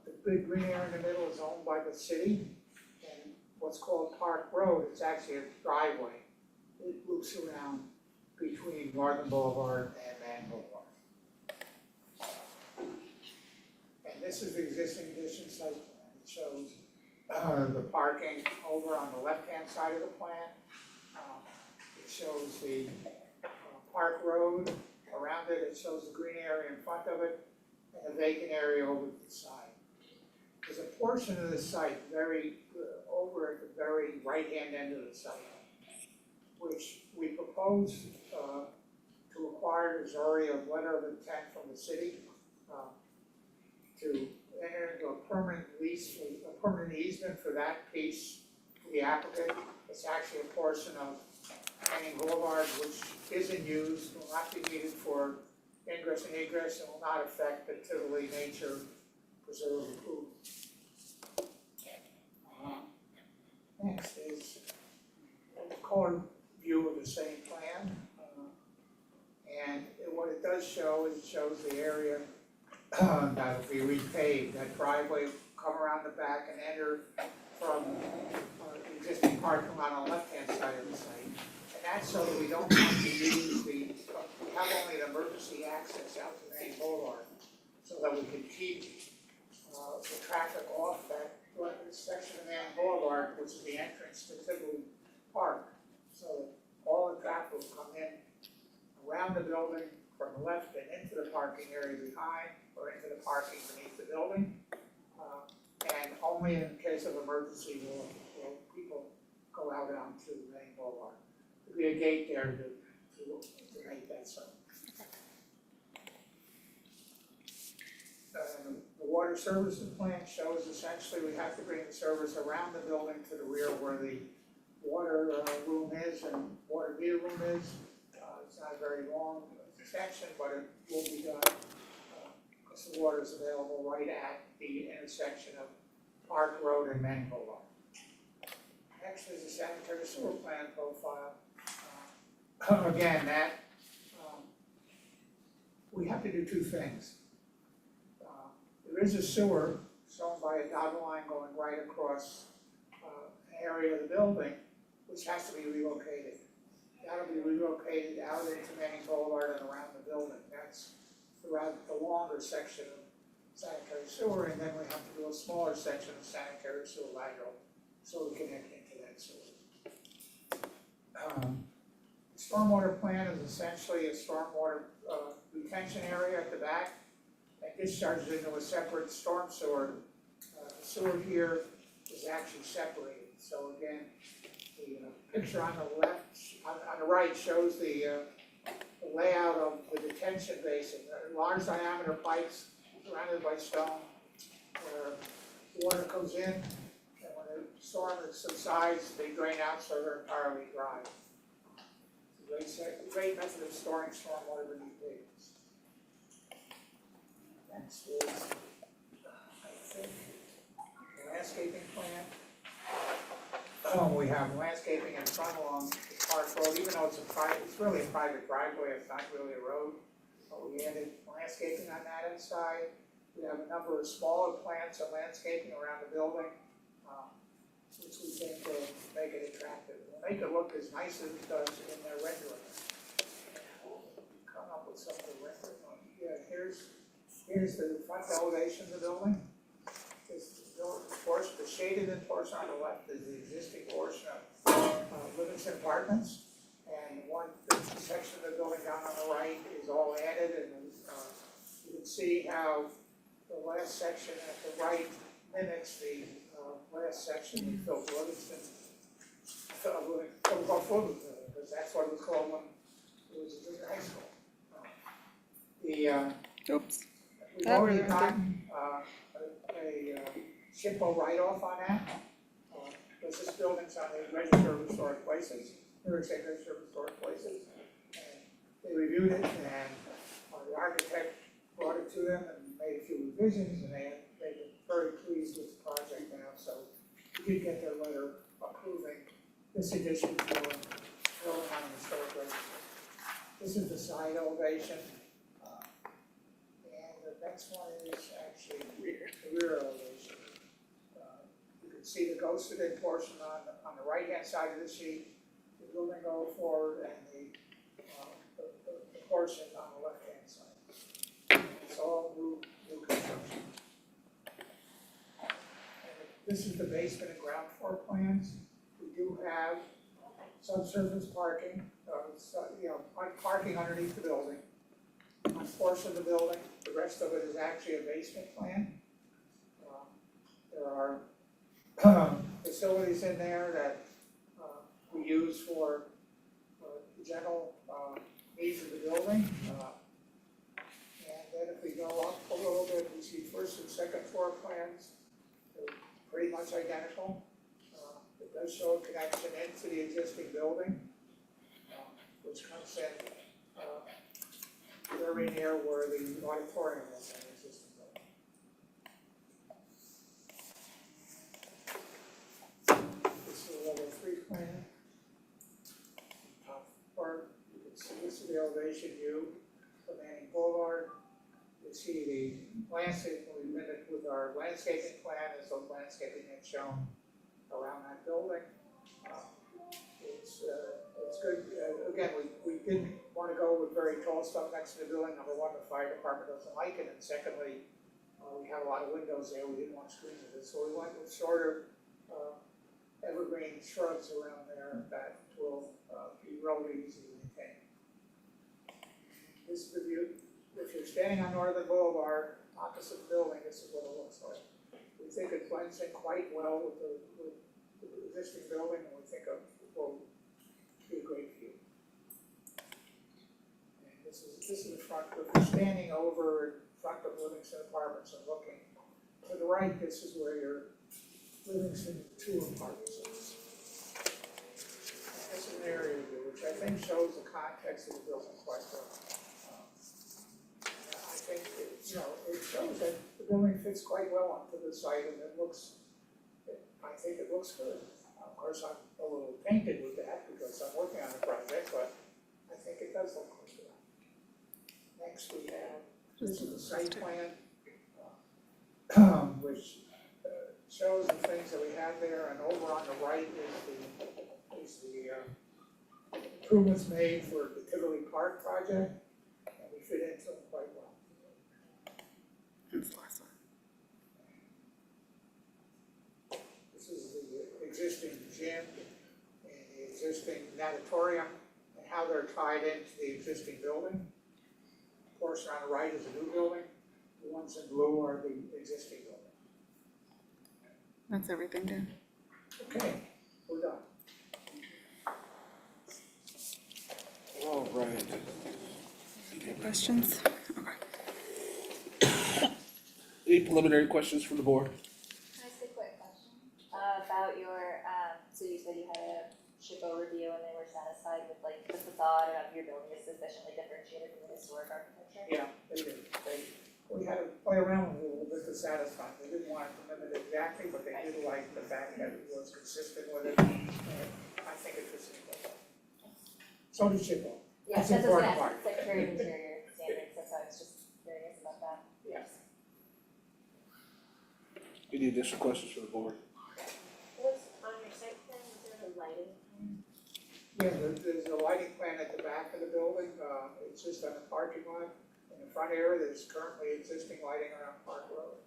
The big green area in the middle is owned by the city. And what's called Park Road, it's actually a driveway. It loops around between Northern Boulevard and Mann Boulevard. And this is the existing addition site plan. It shows the parking over on the left-hand side of the plan. It shows the Park Road around it, it shows the green area in front of it, and a vacant area over to the side. There's a portion of the site over at the very right-hand end of the site, which we propose to acquire. There's already a letter of intent from the city to enter into a permanent lease, a permanent easement for that piece for the applicant. It's actually a portion of Manning Boulevard, which isn't used, will not be needed for ingress and egress, and will not affect the Tivoli Nature Preserve approval. Next is a color view of the same plan. And what it does show is it shows the area that will be repaved. That driveway will come around the back and enter from the existing parking lot on the left-hand side of the site. And that's so that we don't have to use we have only an emergency access out to Main Boulevard, so that we can keep the traffic off that section of Main Boulevard, which is the entrance to Tivoli Park. So that all the traffic will come in around the building from the left and into the parking area behind, or into the parking beneath the building. And only in case of emergency will people go out onto Main Boulevard. There'll be a gate there to make that so. The water services plan shows essentially we have to bring the service around the building to the rear where the water room is and water meter room is. it's not a very long section, but it will be done. Because the water is available right at the intersection of Park Road and Manning Boulevard. Next is the sanitary sewer plan profile. Again, that, we have to do two things. There is a sewer shown by a dotted line going right across an area of the building, which has to be relocated. That'll be relocated out into Manning Boulevard and around the building. That's the longer section of sanitary sewer, and then we have to do a smaller section of sanitary sewer lateral so we can connect into that sewer. The stormwater plan is essentially a stormwater retention area at the back that discharges into a separate storm sewer. The sewer here is actually separated. So again, the picture on the left, on the right shows the layout of the detention basin. Large diameter pipes surrounded by stone where water comes in, and when the storm subsides, they drain out so they're entirely dry. It's a great method of storing stormwater beneath pavements. Next is, I think, the landscaping plan. We have landscaping in front along the Park Road, even though it's really a private driveway, it's not really a road. But we added landscaping on that inside. We have a number of smaller plants and landscaping around the building, which we think will make it attractive. Will make it look as nice as it does in their rendering. Come up with some of the rendering. Yeah, here's the front elevation of the building. Of course, the shaded in portion on the left is the existing portion of Livingston Apartments. And the section of the building down on the right is all added, and you can see how the last section at the right mimics the last section we built Livingston. Because that's what it was called when it was in high school. Oops. We've That already really gotten a SHPO write-off on that. Because this building's on the Register of Historic Places, New York State Register of Historic Places. And they reviewed it, and the architect brought it to them and made a few revisions, and they were very pleased with the project now. So we did get their letter approving this addition for building on the historic register. This is the side elevation. And the next one is actually the rear elevation. You can see the ghosted in portion on the right-hand side of the sheet, the building going forward, and the portion on the left-hand side. It's all new construction. And this is the basement and ground floor plans. We do have subsurface parking, parking underneath the building. On a portion of the building, the rest of it is actually a basement plan. There are facilities in there that we use for the general needs of the building. And then if we go up a little bit, we see first and second floor plans. They're pretty much identical. It does show a connection into the existing building, which comes in very near where the auditorium is in the existing building. This is a level 3 plan. Top part, you can see this is the elevation view from Manning Boulevard. You see the landscape we mimicked with our landscaping plan is the landscaping that's shown around that building. It's good. Again, we didn't want to go with very tall stuff next to the building. Number one, the fire department doesn't like it, and secondly, we have a lot of windows there. We didn't want to screen it, so we went with shorter evergreen shrubs around there that will be really easy to maintain. This is the view. If you're standing on Northern Boulevard, opposite the building, this is what it looks like. We think it blends in quite well with the existing building, and we think it will be a great view. And this is the front. If you're standing over in front of Livingston Apartments and looking to the right, this is where your Livingston 2 apartments is. This is an area which I think shows the context of the building quite well. I think, it shows that the building fits quite well onto the site and I think it looks good. Of course, I'm a little painted with that because I'm working on the project, but I think it does look good. Next, we have, this is the site plan, which shows the things that we have there, and over on the right is the improvements made for the Tivoli Park project, and we fit into them quite well. That's the last one. This is the existing gym and the existing natatorium and how they're tied into the existing building. Of course, on the right is a new building. The ones in blue are the existing building. That's everything, Dan. Okay, we're done. All right. Any questions? Okay. Any preliminary questions from the board? Can I ask a quick question? About your, so you said you had a SHPO review and they were satisfied with like the facade of your building is sufficiently differentiated from the historic architecture? Yeah, they did. We had to play around with it a little bit to satisfy. They didn't want it to limit it exactly, but they did like the fact that it was consistent with it. And I think it fits in well. So did SHPO. Yeah, That's that's what I important was gonna part. ask, it's like very interior standards, that's why I was just curious about that. Yes. Any additional questions from the board? What's on your site plan, is there a lighting plan? Yeah, there's a lighting plan at the back of the building. It's just on the parking lot. In the front area, there's currently existing lighting around Park Road.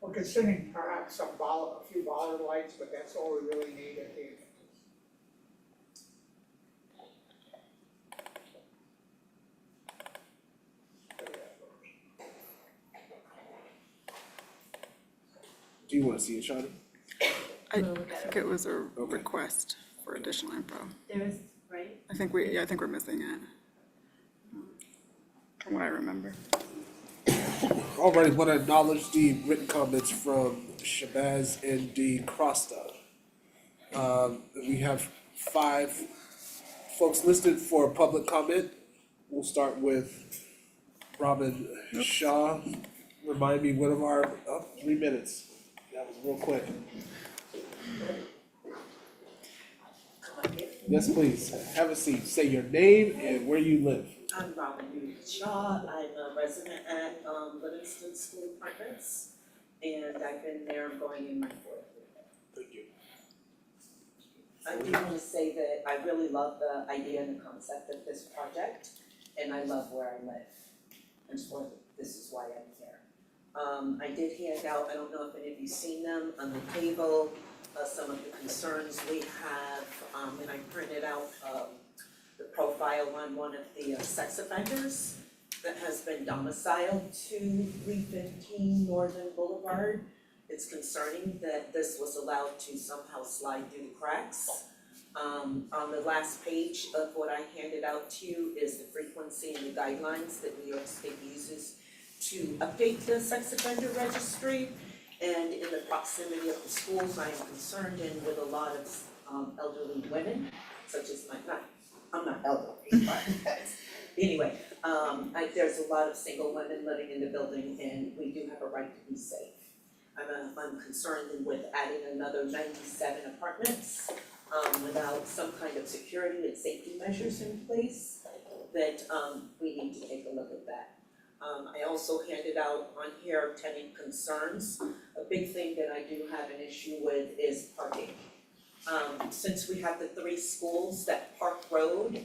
We're considering perhaps a few bollard lights, but that's all we really need at the end. Do you want to see it, Shawty? I think it was a request for additional info. There is, right? I think we're missing it. From what I remember. All right, want to acknowledge the written comments from Shabazz and D. Crosta. We have 5 folks listed for public comment. We'll start with Robin Shaw. Remind me, what of our 3 minutes? That was real quick. Yes, please. Have a seat. Say your name and where you live. I'm Robin Shaw. I'm a resident at Livingston School Apartments, and I've been there going in my 4th year. Thank you. I do want to say that I really love the idea and the concept of this project, and I love where I live, and so this is why I'm here. I did hand out, I don't know if any of you've seen them, on the table, some of the concerns we have, and I printed out the profile on one of the sex offenders that has been domiciled to 315 Northern Boulevard. It's concerning that this was allowed to somehow slide through the cracks. On the last page of what I handed out to you is the frequency and the guidelines that New York State uses to update the sex offender registry. And in the proximity of the schools, I am concerned in with a lot of elderly women, such as I'm not elderly, but anyway, there's a lot of single women living in the building, and we do have a right to be safe. I'm concerned with adding another 97 apartments without some kind of security and safety measures in place, that we need to take a look at that. I also handed out on here tenant concerns. A big thing that I do have an issue with is parking. Since we have the 3 schools, that Park Road,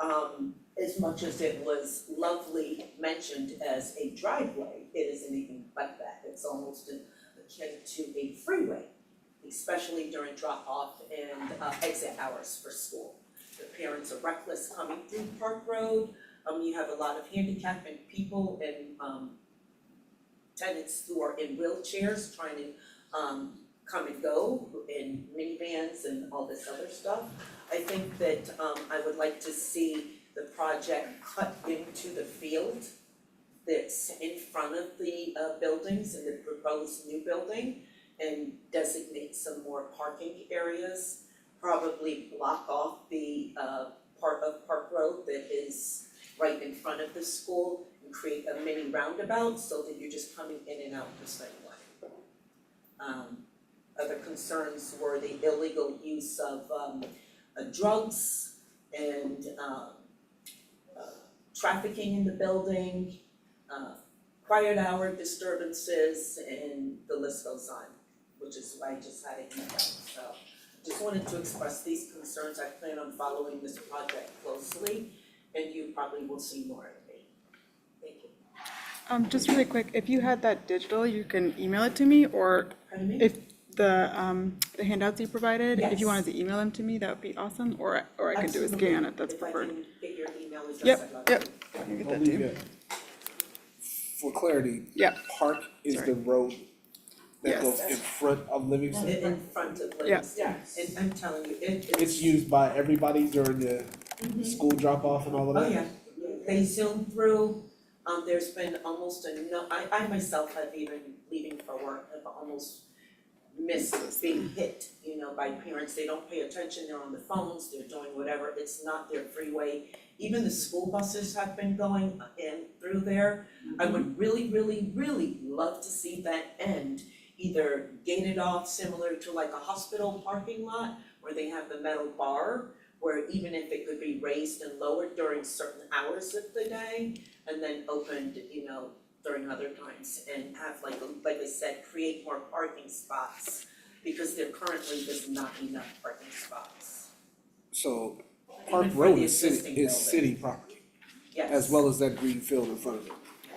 as much as it was lovely mentioned as a driveway, it isn't even like that. It's almost akin to a freeway, especially during drop-off and exit hours for school. The parents are reckless coming through Park Road. You have a lot of handicapped and people and tenants who are in wheelchairs trying to come and go in minivans and all this other stuff. I think that I would like to see the project cut into the field that's in front of the buildings in the proposed new building and designate some more parking areas. probably block off the part of Park Road that is right in front of the school and create a mini roundabout so that you're just coming in and out the same way. Other concerns were the illegal use of drugs and trafficking in the building, quiet hour disturbances, and the list goes on, which is why I just had it emailed. So just wanted to express these concerns. I plan on following this project closely, and you probably will see more of me. Thank you. Just really quick, if you had that digital, you can email it to me, or Pardon me? if the handouts you provided, if you Yes. wanted to email them to me, that would be awesome, or I could do a Absolutely. scan if that's preferred. If I can get your email address, Yep, I'd love to. yep, I can get I'll that leave to you. it. For clarity, Yeah. Park is Sorry. the road that Yes. goes in front of Livingston. In front of Yeah. Livingston. And I'm telling you, It's used by everybody during the school drop off and all of Oh, that. yeah, they zoom through, there's been almost I myself have even leaving for work, have almost missed being hit, by parents. They don't pay attention, they're on the phones, they're doing whatever, it's not their freeway. Even the school buses have been going in through there. I would really, really, really love to see that end either gated off similar to like a hospital parking lot where they have the metal bar, where even if it could be raised and lowered during certain hours of the day and then opened, during other times, and have like I said, create more parking spots because there currently is not enough parking spots. So Park Even for Road the is existing city, building. property, Yes. as well as that green field in front of it.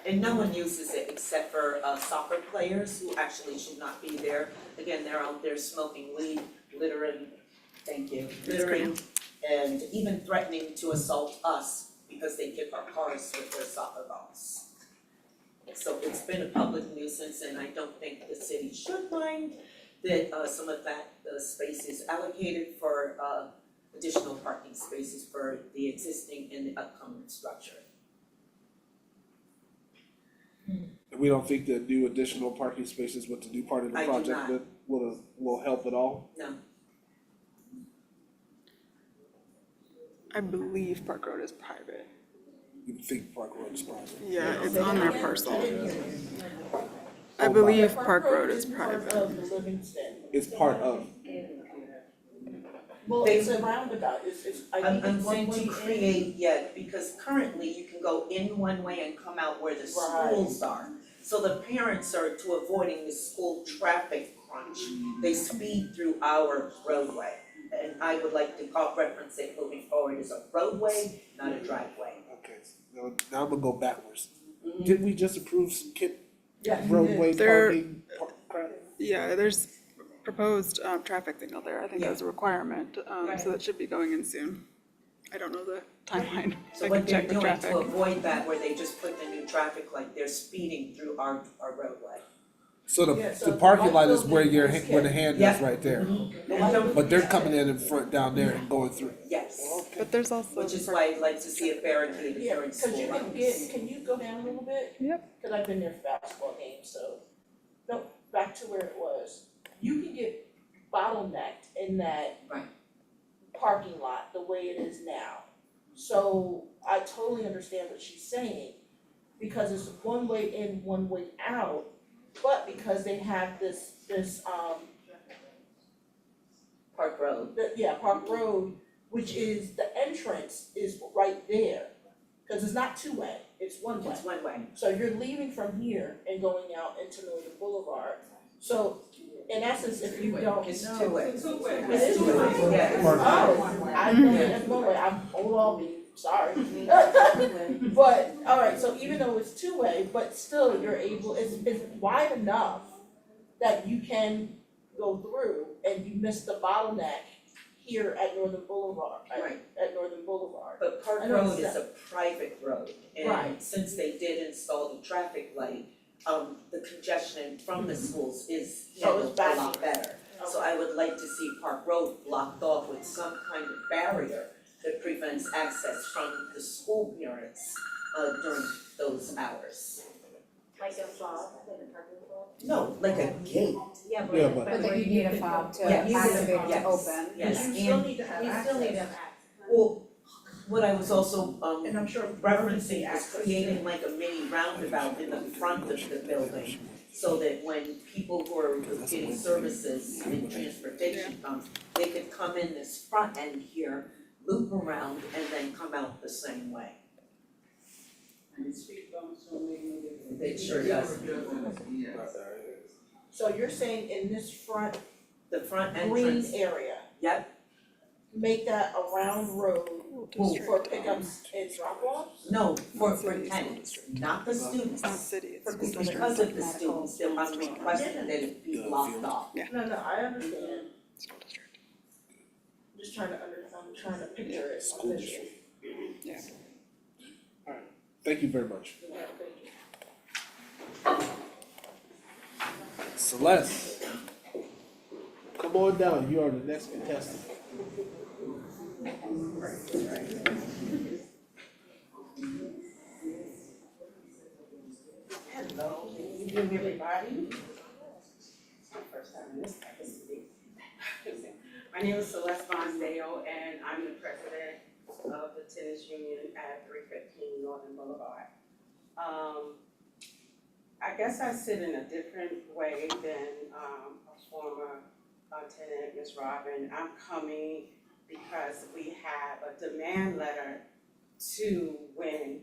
And no one uses it except for soccer players who actually should not be there. Again, they're out there smoking weed, littering, thank you, littering, and even threatening to assault us because they kick our cars with their soccer balls. So it's been a public nuisance, and I don't think the city should mind that some of that space is allocated for additional parking spaces for the existing and the upcoming structure. We don't think that new additional parking spaces with the new part of the I do project not. that will help at all? No, I believe Park Road is private. You think Park Road is private? Yeah, it's on their parcel. I believe Park Road is private. Part of the Livingston. It's part of. Well, They- it's a roundabout, I think I'm it's one saying way to in. create, because currently you can go in one way and come out where the Right. schools are. So the parents are to avoiding the school traffic crunch, they speed through our roadway. And I would like to reference it moving forward as a roadway, not a driveway. Okay, so now I'm gonna go backwards. Mhm. Didn't we just approve some Yeah, you roadway There- parking crap? Yeah, there's proposed traffic signal there, I think Yeah. that's a requirement, Right. so that should be going in soon. I don't know the timeline, So I can what they're check the doing traffic. to avoid that, where they just put the new traffic light, they're speeding through our roadway. So Yeah, the so parking the lot is light where building your, is where the hand is Yeah. right there. And don't- But they're coming in front down there and going through. Yes, But there's also. which is Park- why I'd like to see it barricaded Yeah, during cause school you can hours. can you go down a little bit? Yep. Cause I've been there for basketball games, so, no, back to where it was. You can get bottlenecked in that Right. parking lot the way it is now. So I totally understand what she's saying, because it's one way in, one way out, but because they have this Park Road. Park Road, which is, the entrance is right there. Cause it's not two-way, it's one way. It's one way. So you're leaving from here and going out into Northern Boulevard. So in essence, if you don't know. It's two-way. It is two-way. Yeah. Oh, I know that's one way, I'm old Albany, sorry. But, alright, so even though it's two-way, but still you're able, it's wide enough that you can go through and you miss the bottleneck here at Northern Boulevard, Right. at Northern Boulevard. But Park I know Road it's is a private road, and Right. since they did install the traffic light, the congestion from the schools is So it's handled a lot back. better. So I would like to see Park Road blocked off with some kind of barrier that prevents access from the school parents during those hours. Like a fob, like a parking fob? No, like a gate. Yeah, Yeah, but. but- But like you need a fob to Yes. activate it to Yes. open. Yes, You still and, need to have You access. still need to have access. well, what I was also, And I'm sure referencing was access creating like a mini roundabout in the front of the building, so that when people who are getting services and transportation comes, they could come in this front end here, loop around, and then come out the same way. It sure does. So you're saying in this front The front green entrance, area, yep, make that a round road well, for pickups and drop-offs? no, for tenants, not the It's not students. city, it's school district. Because of the students, that I'm requesting that it be blocked off. No, I understand. School district. I'm just trying to I'm trying to picture it on visual. Yeah. Thank you very much. Yeah, thank you. Celeste, come on down, you are the next contestant. Hello, good evening, everybody. It's my first time in this type of city. My name is Celeste Bonsdale, and I'm the president of the tennis union at 315 Northern Boulevard. I guess I sit in a different way than a former tenant, Ms. Robin. I'm coming because we have a demand letter to win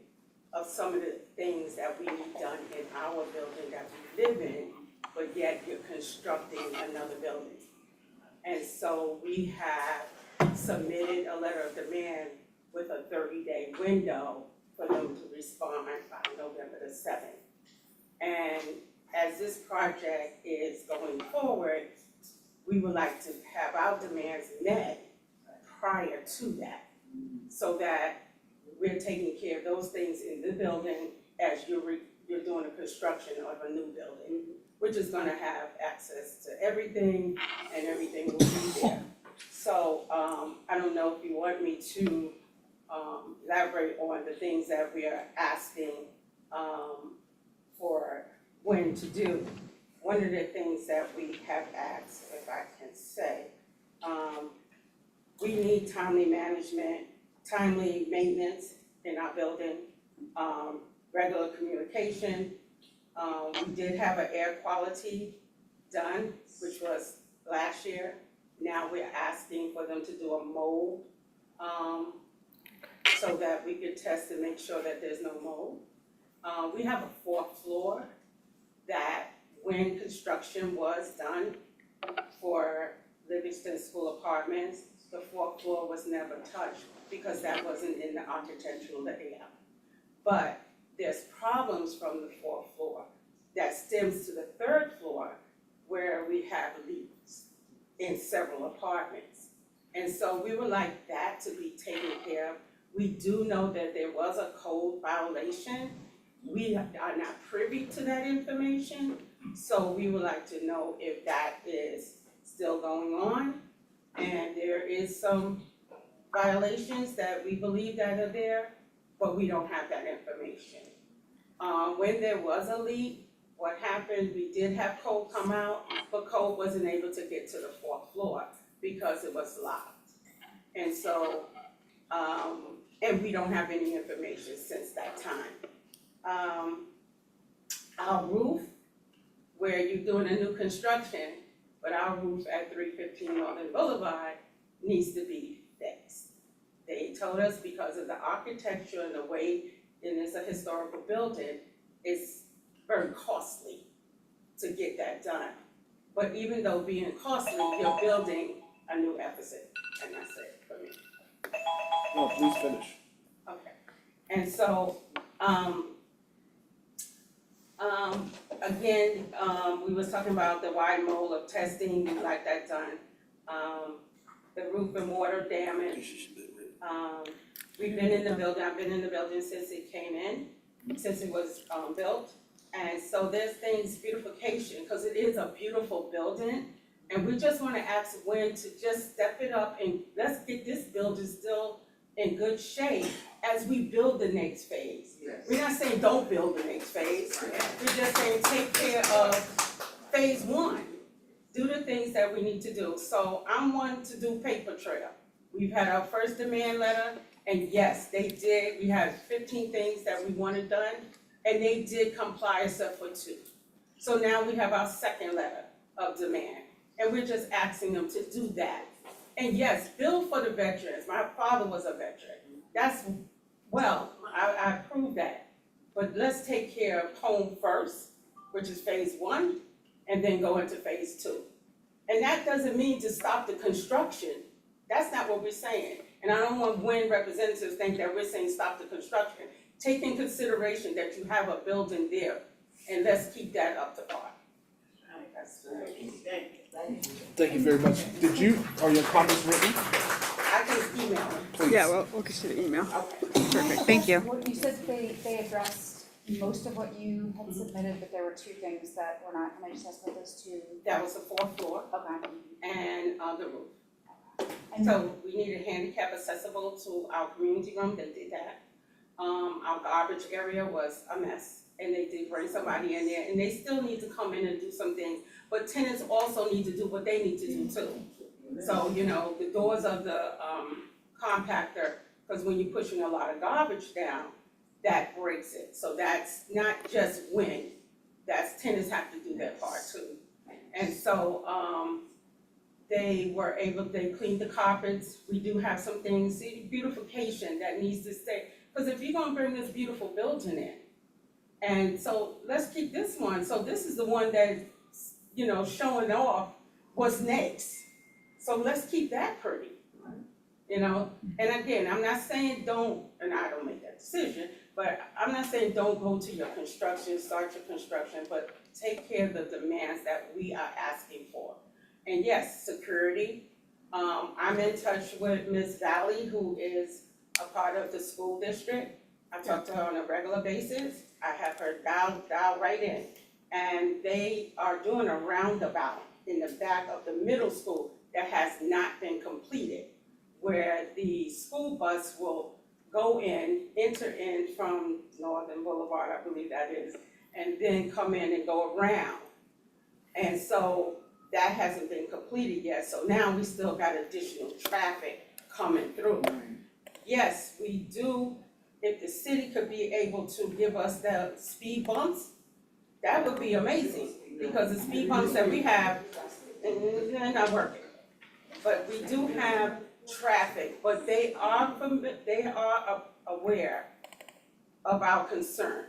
of some of the things that we need done in our building that we live in, but yet you're constructing another building. And so we have submitted a letter of demand with a 30-day window for them to respond by November the 7th. And as this project is going forward, we would like to have our demands met prior to that, so that we're taking care of those things in the building as you're doing the construction of a new building, which is gonna have access to everything, and everything will be there. So, I don't know if you want me to, elaborate on the things that we are asking, for when to do. One of the things that we have asked, if I can say, we need timely management, timely maintenance in our building, regular communication. We did have an air quality done, which was last year. Now we're asking for them to do a mold, so that we could test and make sure that there's no mold. We have a fourth floor that when construction was done for Livingston School Apartments, the fourth floor was never touched because that wasn't in the architectural layout. But there's problems from the fourth floor that stems to the third floor where we have leaks in several apartments. And so we would like that to be taken care of. We do know that there was a code violation. We are not privy to that information, so we would like to know if that is still going on. And there is some violations that we believe that are there, but we don't have that information. When there was a leak, what happened, we did have code come out, but code wasn't able to get to the fourth floor because it was locked. And so, and we don't have any information since that time. Our roof, where you're doing a new construction, but our roof at 315 Northern Boulevard needs to be fixed. They told us because of the architecture and the way, and it's a historical building, it's very costly to get that done. But even though being costly, you're building a new deficit, and that's it for me. No, please finish. Okay, and so, again, we was talking about the wide mold of testing, we like that done. The roof and water damage. We've been in the building, I've been in the building since it came in, since it was, built. And so there's things, beautification, because it is a beautiful building. And we just wanna ask when to just step it up and let's get this building still in good shape as we build the next phase. We're not saying don't build the next phase, we're just saying take care of phase one. Do the things that we need to do. So I'm one to do paper trail. We've had our first demand letter, and yes, they did. We had 15 things that we wanted done, and they did comply except for 2. So now we have our second letter of demand, and we're just asking them to do that. And yes, build for the veterans. My father was a veteran. That's, well, I approve that. But let's take care of home first, which is phase 1, and then go into phase 2. And that doesn't mean to stop the construction. That's not what we're saying. And I don't want WIN representatives to think that we're saying stop the construction. Take in consideration that you have a building there, and let's keep that up to par. Thank you very much. Are your comments written? I can email them. Please. Yeah, we'll get you the email. Perfect, thank you. What you said they addressed most of what you had submitted, but there were 2 things that were not, can I just ask what those 2? That was the 4th floor Okay. and the roof. And So we needed handicap accessible to our community room, they did that. Our garbage area was a mess, and they did bring somebody in there, and they still need to come in and do some things. But tenants also need to do what they need to do too. So, you know, the doors of the compactor, because when you're pushing a lot of garbage down, that breaks it. So that's not just WIN, that's tenants have to do their part too. And so, they cleaned the carpets. We do have some things, see, beautification that needs to stay. Because if you're gonna bring this beautiful building in, and so let's keep this one. So this is the one that, you know, showing off what's next. So let's keep that pretty, you know? And again, I'm not saying don't, and I don't make that decision, but I'm not saying don't go to your construction, start your construction, but take care of the demands that we are asking for. And yes, security. I'm in touch with Ms. Valley, who is a part of the school district. I talk to her on a regular basis. I have her dial right in. And they are doing a roundabout in the back of the middle school that has not been completed, where the school bus will go in, enter in from Northern Boulevard, I believe that is, and then come in and go around. And so that hasn't been completed yet, so now we still got additional traffic coming through. Yes, we do, if the city could be able to give us the speed bumps, that would be amazing, because the speed bumps that we have, they're not working. But we do have traffic, but they are aware of our concern.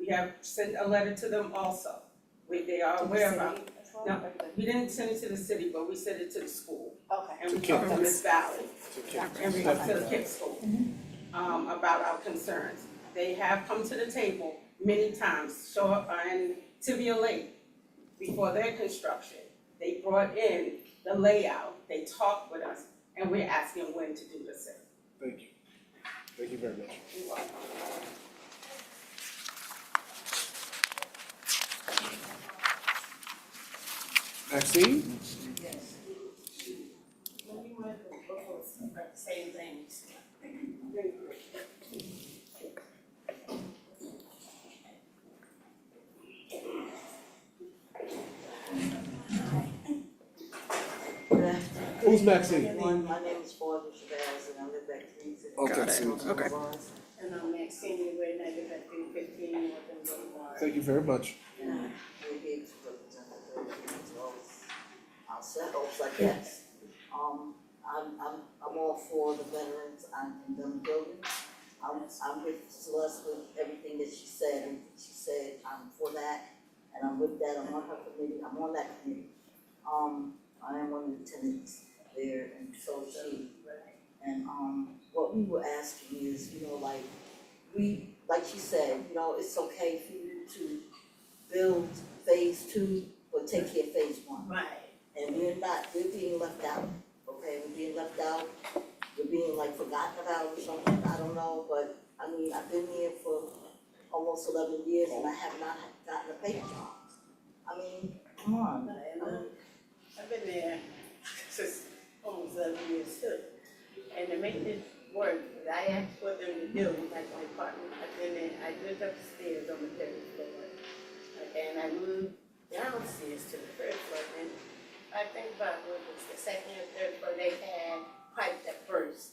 We have sent a letter to them also, they are aware of it. No, we didn't send it to the city, but we sent it to the school. Okay. And we talked to Ms. Valley, and we went to the kids' school, about our concerns. They have come to the table many times, show up on Tibia Lake before their construction. They brought in the layout, they talked with us, and we're asking when to do the same. Thank you. Thank you very much. You're welcome. Maxine? Yes. Let me work with the same things. Who's Maxine? Everyone, my name is Barbara Chavez and I live at 360. Okay, Got it. Susan. Okay. And I'm Maxine, we're negative at 315 Northern Boulevard. Thank you very much. And we're here to represent the building as well as ourselves, I guess. I'm all for the veterans and them buildings. I'm with Celeste with everything that she said, and she said, I'm for that, and I'm with that, I'm on her committee, I'm on that committee. I am one of the tenants there, and so is she. And, what we were asking is, you know, like she said, you know, it's okay for you to build phase 2, but take care of phase 1. Right. And we're being left out, okay, we're being left out, we're being like forgotten about or something, I don't know, but, I mean, I've been here for almost 11 years and I have not gotten a paper job. I mean, come on. I've been there since almost 11 years too. And the maintenance work that I asked for them to do, like my apartment, and then I lived upstairs on the third floor. And I moved downstairs to the first floor, and I think about what was the second and third floor, they had pipes that burst.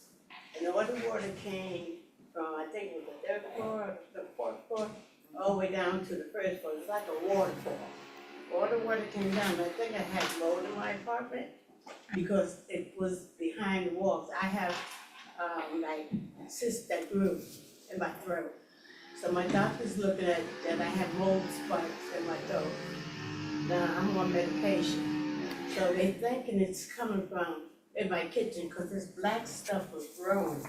And all the water came from, I think it was the third floor or the fourth floor, all the way down to the first floor. It's like a waterfall. All the water came down, but I think I had mold in my apartment because it was behind the walls. I have, like cysts that grew in my throat. So my doctor's looking at that I have mold spots in my throat. Now I'm on medication. So they thinking it's coming from in my kitchen because this black stuff was growing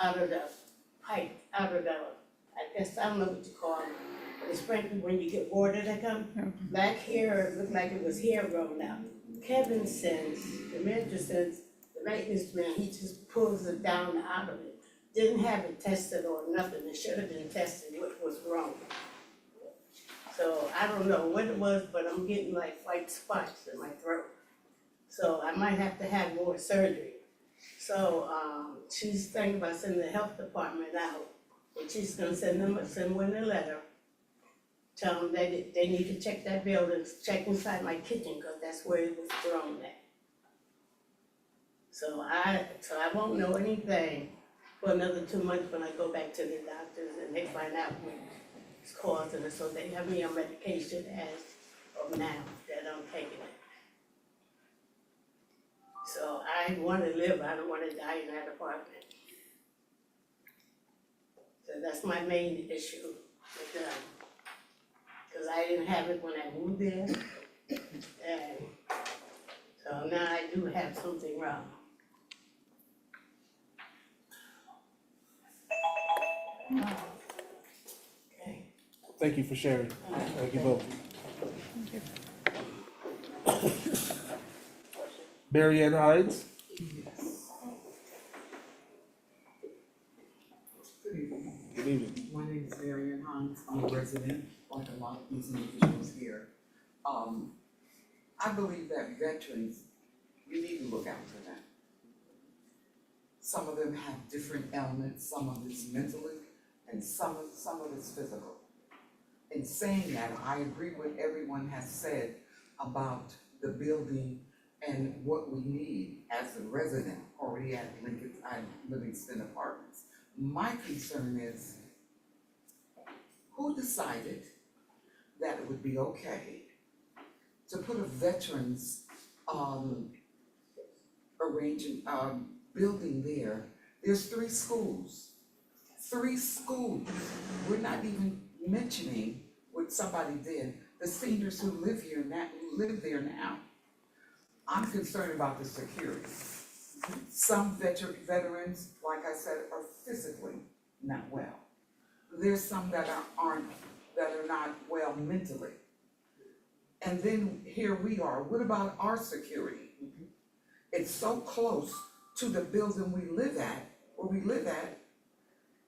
out of the pipe, out of the, I guess, I don't know what you call it. But it's frankly when you get water that come, black hair, it looked like it was hair growing out. Kevin sends, the manager sends, the maintenance man, he just pulls it down out of it. Didn't have it tested or nothing, it should have been tested what was wrong. So I don't know what it was, but I'm getting like white spots in my throat. So I might have to have more surgery. So she's thinking about sending the health department out, but she's gonna send one a letter. Tell them they need to check that building, check inside my kitchen, cause that's where it was thrown at. So I won't know anything for another 2 months when I go back to the doctors and they find out what's causing it, so they have me on medication as of now that I'm taking it. So I wanna live, I don't wanna die in that apartment. So that's my main issue with them. Cause I didn't have it when I moved there, and so now I do have something wrong. Okay. Thank you for sharing. Thank you both. Mary Ann Hines? Good evening. My name is Mary Ann Hines, I'm a resident, like a lot of these individuals here. I believe that veterans, we need to look out for them. Some of them have different ailments, some of it's mentally, and some of it's physical. In saying that, I agree with everyone has said about the building and what we need as a resident already at Livingston Apartments. My concern is, who decided that it would be okay to put a veterans building there? There's 3 schools. 3 schools. We're not even mentioning what somebody did, the seniors who live there now. I'm concerned about the security. Some veterans, like I said, are physically not well. There's some that are not well mentally. And then here we are, what about our security? It's so close to the building we live at,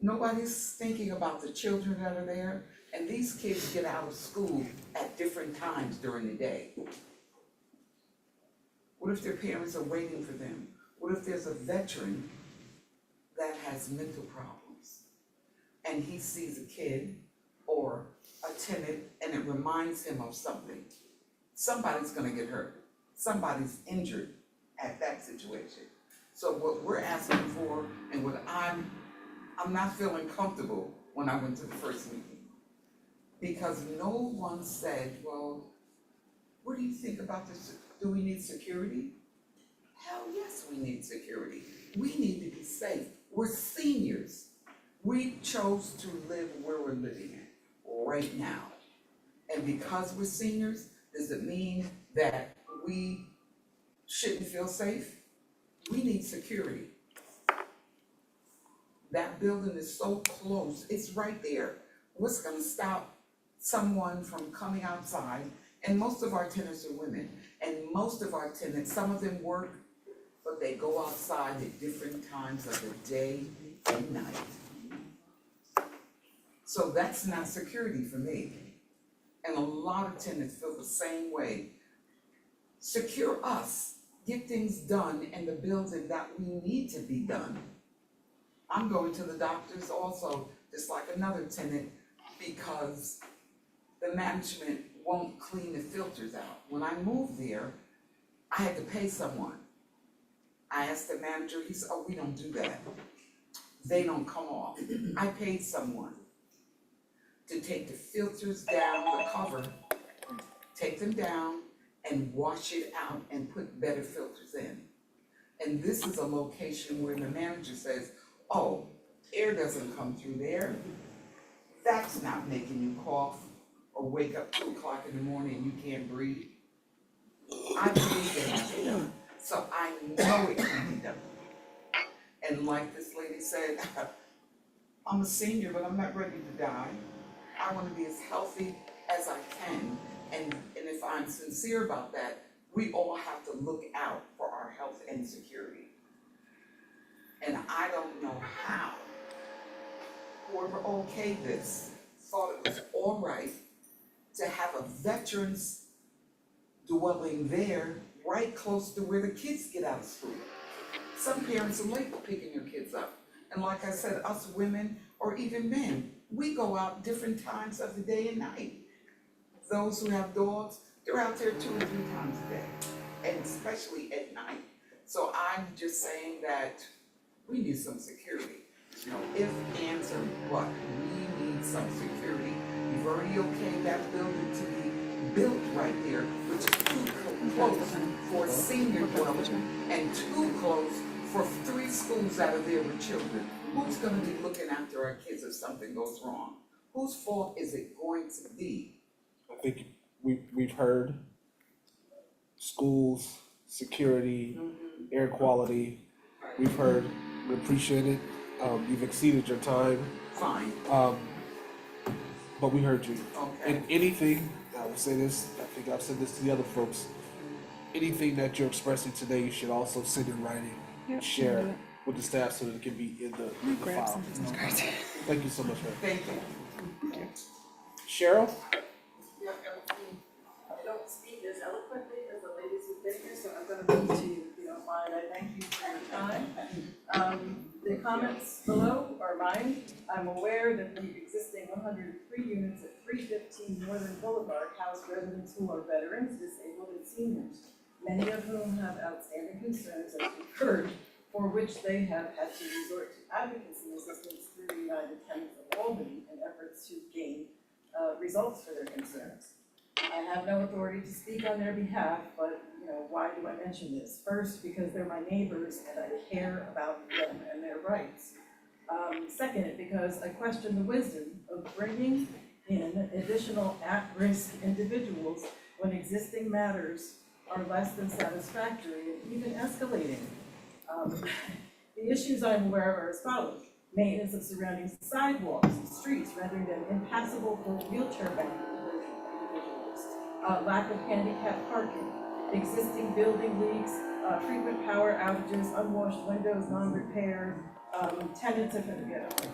nobody's thinking about the children that are there, and these kids get out of school at different times during the day. What if their parents are waiting for them? What if there's a veteran that has mental problems and he sees a kid or a tenant and it reminds him of something? Somebody's gonna get hurt. Somebody's injured at that situation. So what we're asking for, and what I'm not feeling comfortable when I went to the first meeting, because no one said, well, what do you think about this? Do we need security? Hell yes, we need security. We need to be safe. We're seniors. We chose to live where we're living at right now. And because we're seniors, does it mean that we shouldn't feel safe? We need security. That building is so close, it's right there. What's gonna stop someone from coming outside? And most of our tenants are women, and most of our tenants, some of them work, but they go outside at different times of the day and night. So that's not security for me. And a lot of tenants feel the same way. Secure us, get things done in the building that we need to be done. I'm going to the doctors also, just like another tenant, because the management won't clean the filters out. When I moved there, I had to pay someone. I asked the manager, he said, oh, we don't do that. They don't come off. I paid someone to take the filters down, the cover, take them down and wash it out and put better filters in. And this is a location where the manager says, oh, air doesn't come through there. That's not making you cough or wake up 2 o'clock in the morning and you can't breathe. I paid them to do it, so I know it can be done. And like this lady said, I'm a senior, but I'm not ready to die. I wanna be as healthy as I can. And if I'm sincere about that, we all have to look out for our health and security. And I don't know how whoever okayed this thought it was all right to have a veterans dwelling there right close to where the kids get out of school. Some parents are late for picking their kids up. And like I said, us women or even men, we go out different times of the day and night. Those who have dogs, they're out there 2 or 3 times a day, and especially at night. So I'm just saying that we need some security. You know, if, ands, or what, we need some security. You've already okayed that building to be built right there, which is too close for a senior dwelling and too close for 3 schools out of there with children. Who's gonna be looking after our kids if something goes wrong? Whose fault is it going to be? I think we've heard schools, security, air quality, we've heard, we appreciate it. You've exceeded your time, Fine, but we heard you. okay. And anything, I will say this, I think I've said this to the other folks, anything that you're expressing today, you should also send in writing, share with the staff so that it can be in the file. Thank you so much, man. Thank you. Cheryl? I don't speak as eloquently as the ladies who've been here, so I'm gonna move to you if you don't mind. I thank you for your time. The comments below are mine. I'm aware that the existing 103 units at 315 Northern Boulevard house residents who are veterans, disabled, and seniors, many of whom have outstanding concerns, as you've heard, for which they have had to resort to advocacy assistance through the United Tenants of Albany in efforts to gain results for their concerns. I have no authority to speak on their behalf, but why do I mention this? First, because they're my neighbors and I care about them and their rights. Second, because I question the wisdom of bringing in additional at-risk individuals when existing matters are less than satisfactory and even escalating. The issues I'm aware of are as follows: maintenance of surrounding sidewalks and streets, rendering them impassable for wheelchair-bound individuals, lack of handicap parking, existing building leaks, frequent power outages, unwashed windows, non-repaired, tenants have been together.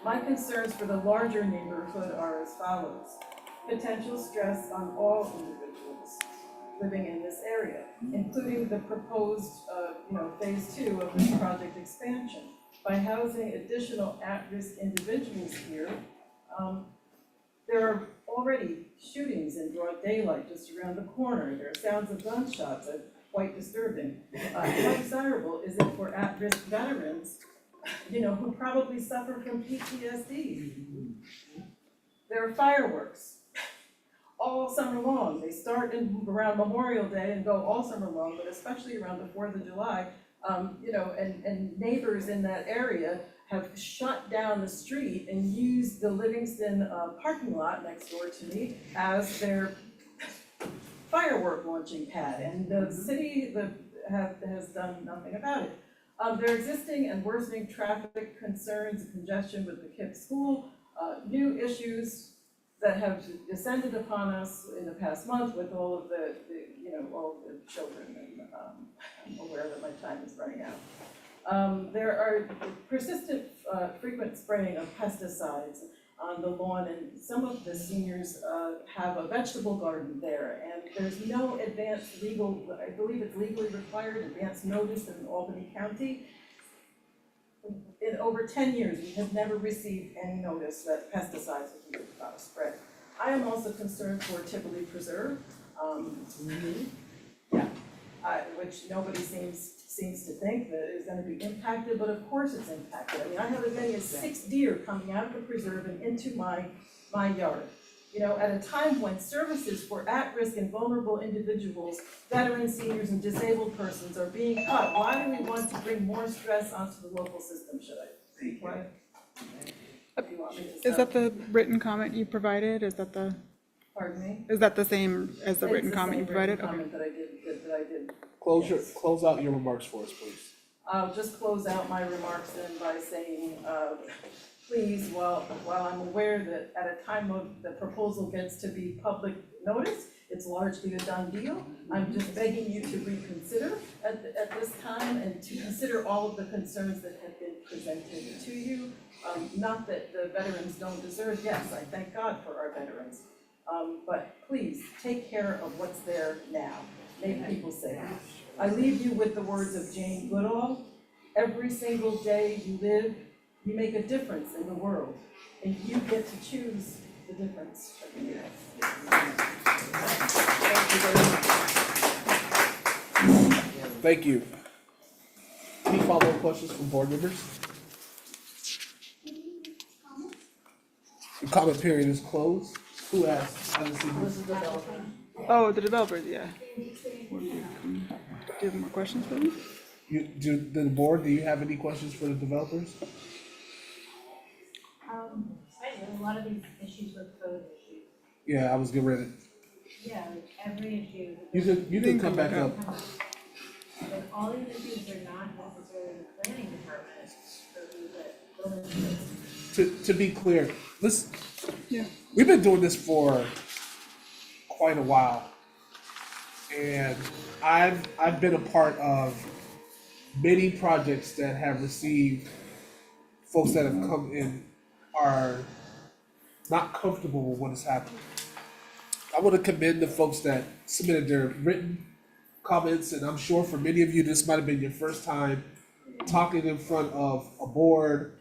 My concerns for the larger neighborhood are as follows: potential stress on all individuals living in this area, including the proposed, phase 2 of this project expansion. By housing additional at-risk individuals here, there are already shootings in broad daylight just around the corner. There are sounds of gunshots, quite disturbing. How desirable is it for at-risk veterans, who probably suffer from PTSD? There are fireworks all summer long. They start around Memorial Day and go all summer long, but especially around the 4th of July. And neighbors in that area have shut down the street and used the Livingston parking lot next door to me as their firework launching pad, and the city has done nothing about it. There are existing and worsening traffic concerns, congestion with the KIPP school, new issues that have descended upon us in the past month with all of the all of the children, and I'm aware that my time is running out. There are persistent, frequent spraying of pesticides on the lawn, and some of the seniors have a vegetable garden there, and there's no advanced legal, I believe it's legally required, advance notice in Albany County. in over 10 years, we have never received any notice that pesticides were used about a spread. I am also concerned for Tivoli Preserve, which nobody seems to think that is gonna be impacted, but of course it's impacted. I mean, I have as many as 6 deer coming out of the preserve and into my yard. You know, at a time when services for at-risk and vulnerable individuals, veterans, seniors, and disabled persons are being cut, why do we want to bring more stress onto the local system, should I? Why? You want me to Is stop? that the written comment you provided? Is that the, Pardon me? is that the same as the written comment you provided? It's the same Okay. written comment that I did. Close out your remarks for us, please. I'll just close out my remarks then by saying, please, while I'm aware that at a time of the proposal gets to be public notice, it's largely a done deal. I'm just begging you to reconsider at this time and to consider all of the concerns that have been presented to you. Not that the veterans don't deserve, yes, I thank God for our veterans. But please, take care of what's there now. Make people safe. I leave you with the words of Jane Goodall. Every single day you live, you make a difference in the world, and you get to choose the difference that you make. Thank you very much. Thank you. Any follow-up questions from board members? The comment period is closed. Who asked? I didn't see who. This is the developer. Oh, the developers, yeah. Do you have more questions for them? The board, do you have any questions for the developers? A lot of these issues were code issues. Yeah, I was getting ready. Yeah, like every issue. You can come back up. But all these issues are not necessarily the planning department, but the building. To be clear, listen, Yeah. we've been doing this for quite a while. And I've been a part of many projects that have received folks that have come in are not comfortable with what is happening. I want to commend the folks that submitted their written comments, and I'm sure for many of you this might have been your first time talking in front of a board.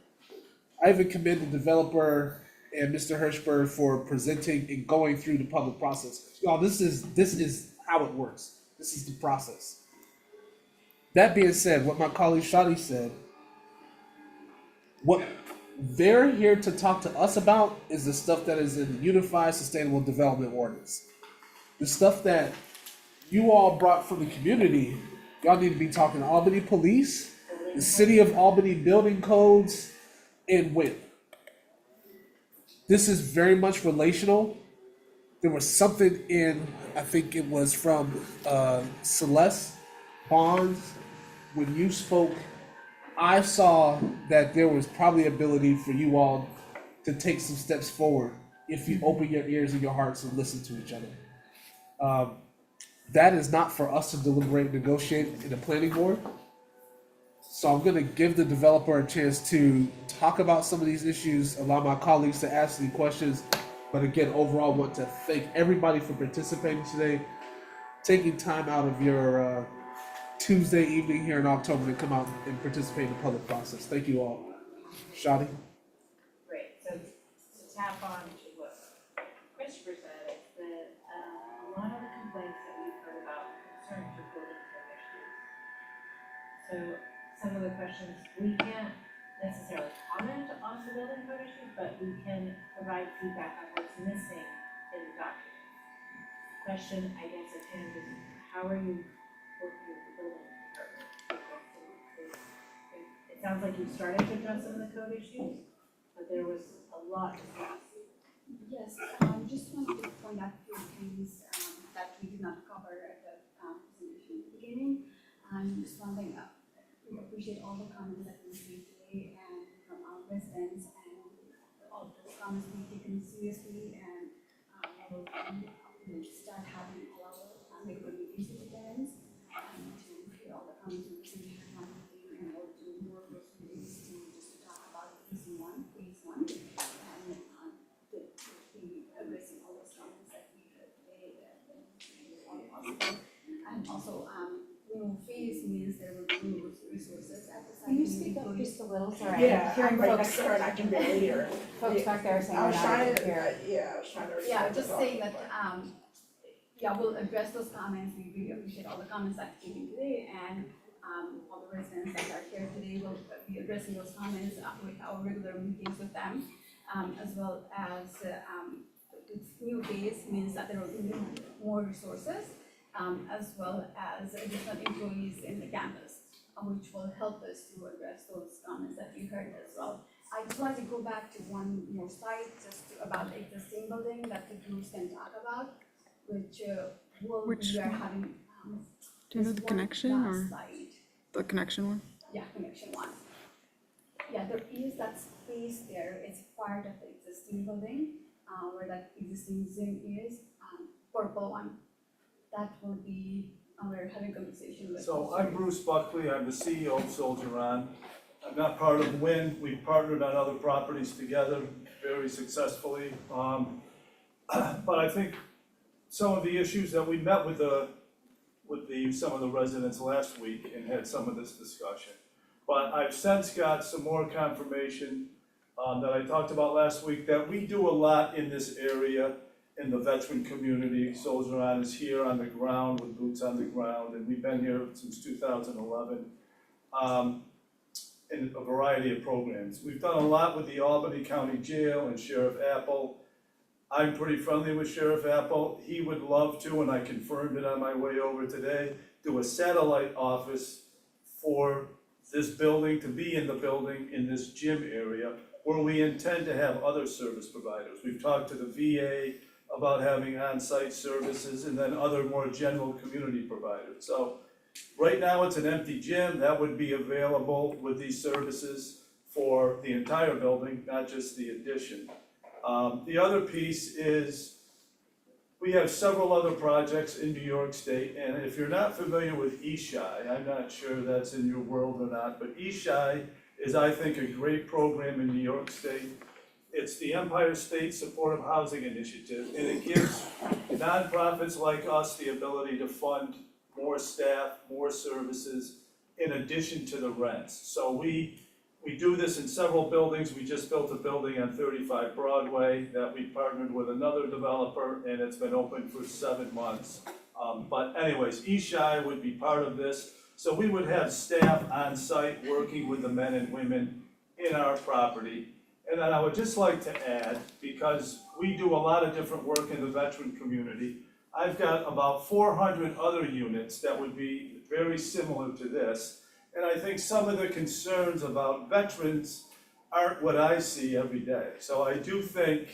I even commend the developer and Mr. Hirschberg for presenting and going through the public process. Y'all, this is how it works. This is the process. That being said, what my colleague Shadi said, what they're here to talk to us about is the stuff that is in the Unified Sustainable Development Ordinance. The stuff that you all brought from the community, y'all need to be talking to Albany Police, the City of Albany building codes, and WIP. This is very much relational. There was something in, I think it was from Celeste Bonds, when you spoke, I saw that there was probably ability for you all to take some steps forward if you open your ears and your hearts and listen to each other. That is not for us to deliberate and negotiate in the planning board. So I'm gonna give the developer a chance to talk about some of these issues, allow my colleagues to ask any questions. But again, overall, I want to thank everybody for participating today, taking time out of your Tuesday evening here in October to come out and participate in the public process. Thank you all. Shadi? Great, so to tap on to what Christopher said, it's that a lot of the complaints that we've heard about concern for building code issues. So some of the questions, we can't necessarily comment on the building code issues, but we can provide feedback on what's missing in the document. Question, I guess, at hand is, how are you working with the building department? It sounds like you started to address some of the code issues, but there was a lot to address. Yes, just wanted to point out a few things that we did not cover at the presentation at the beginning. Just one thing, we appreciate all the comments that we received today and from our residents, and all of those comments we taken seriously, and we'll start having all our regular meetings with the parents to hear all the comments we received from the team, and we'll do more of those meetings to just talk about phase one, and addressing all those comments that we heard today, all possible. And also, new phase means there will be new resources at the site. Can you speak up just a little, sorry, Yeah, I'm hearing I'm right folks, next to her and I can barely hear her. folks back there saying I they're was not trying able to, to hear. yeah, I was trying to. Yeah, respond to just the saying talk, that, yeah, we'll address those comments, we really appreciate all the comments that came in today, and, all the residents that are here today will be addressing those comments with our regular meetings with them, as well as, this new phase means that there will be more resources, as well as additional employees in the campus, which will help us to address those comments that you heard as well. I just wanted to go back to one more slide, about the existing building that the groups can talk about, which Which we are one? having, Do you know there's the one connection last or slide. the connection one? Yeah, connection one. Yeah, there is that space there, it's part of the existing building, where that existing gym is, purple one. That will be, we're having conversation with. So I'm Bruce Buckley, I'm the CEO of Soldier On. I'm not part of WIN, we've partnered on other properties together very successfully. But I think some of the issues that we met with some of the residents last week and had some of this discussion. But I've since got some more confirmation that I talked about last week, that we do a lot in this area in the veteran community. Soldier On is here on the ground with boots on the ground, and we've been here since 2011 in a variety of programs. We've done a lot with the Albany County Jail and Sheriff Apple. I'm pretty friendly with Sheriff Apple. He would love to, and I confirmed it on my way over today, do a satellite office for this building, to be in the building in this gym area, where we intend to have other service providers. We've talked to the VA about having on-site services, and then other more general community providers. So right now, it's an empty gym that would be available with these services for the entire building, not just the addition. The other piece is, we have several other projects in New York State, and if you're not familiar with ESHI, I'm not sure that's in your world or not, but ESHI is, I think, a great program in New York State. It's the Empire State Supportive Housing Initiative, and it gives nonprofits like us the ability to fund more staff, more services, in addition to the rents. So we do this in several buildings. We just built a building on 35 Broadway that we partnered with another developer, and it's been open for 7 months. But anyways, ESHI would be part of this. So we would have staff on site working with the men and women in our property. And then I would just like to add, because we do a lot of different work in the veteran community, I've got about 400 other units that would be very similar to this. And I think some of the concerns about veterans aren't what I see every day. So I do think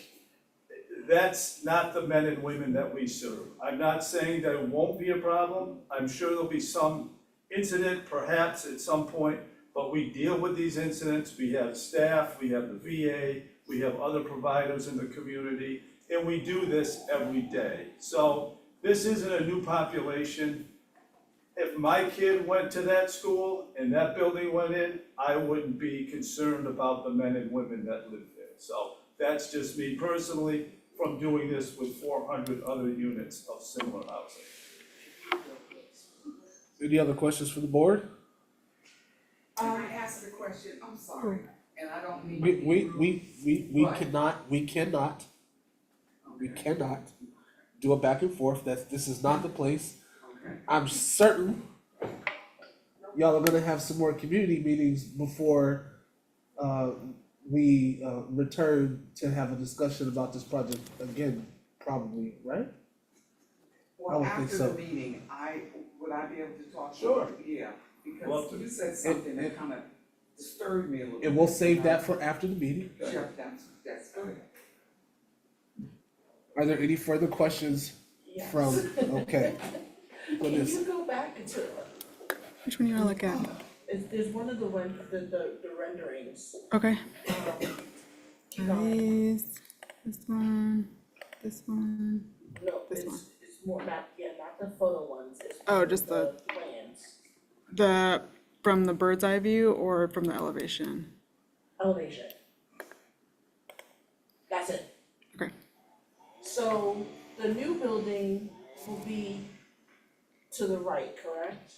that's not the men and women that we serve. I'm not saying that it won't be a problem. I'm sure there'll be some incident perhaps at some point, but we deal with these incidents. We have staff, we have the VA, we have other providers in the community, and we do this every day. So this isn't a new population. If my kid went to that school and that building went in, I wouldn't be concerned about the men and women that live there. So that's just me personally, from doing this with 400 other units of similar housing. Any other questions for the board? I asked a question, I'm sorry, and I don't mean to We, be we, rude. we What? cannot do a back and forth. This is not the place. Okay. I'm certain y'all are gonna have some more community meetings before, we, return to have a discussion about this project again, probably, right? I Well, would think after so. the meeting, would I be able to talk? Sure. Yeah, Love because to. you said something that kind of disturbed me a little bit. And we'll save that for after the meeting. Sure, that's good. Are there any further questions Yes. from, okay. Can Goodness. you go back to, Which one you wanna look at? there's one of the renderings, Okay. keep going. This one, No, This one. it's more, not the photo ones, it's Oh, just the plans, from the bird's eye view or from the elevation? elevation. That's it. Okay. So the new building will be to the right, correct?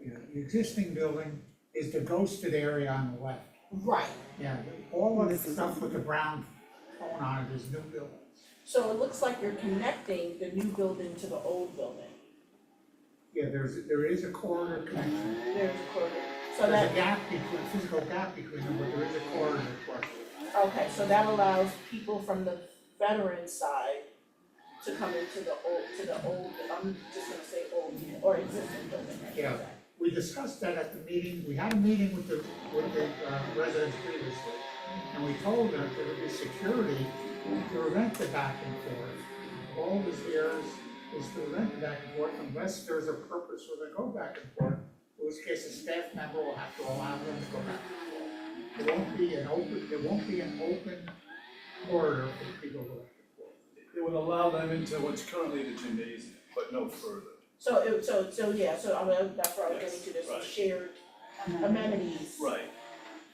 Yeah, the existing building is the ghosted area on the left. Right, Yeah, all of the This is- stuff with the brown tone on it is new buildings. so it looks like you're connecting the new building to the old building. Yeah, there is a corridor connection. There's a corridor, so There's that, a gap between, physical gap between them, but there is a corridor across. okay, so that allows people from the veteran side to come into the old, I'm just gonna say old, or existing building, I should Yeah. say. We discussed that at the meeting, we had a meeting with the residents previously, and we told them there would be security to prevent the back and forth. All this here is to prevent the back and forth unless there's a purpose for them to go back and forth, in which case a staff member will have to allow them to go back and forth. There won't be an open corridor for people to go back and forth. It would allow them into what's currently the gymnasium, but no further. So I mean, that's where I was getting to, there's some Right. shared amenities Right,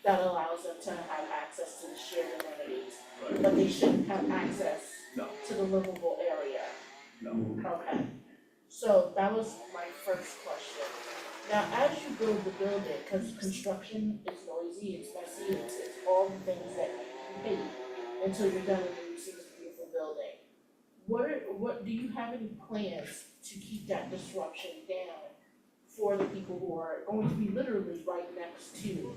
that allows them to have access to the shared amenities, right. but they shouldn't have access No, to the livable area. no. Okay, so that was my first question. Now, as you build the building, cause construction is noisy, it's messy, it's all the things that you hate until you're done and you see this beautiful building. What do you have any plans to keep that disruption down for the people who are going to be literally right next to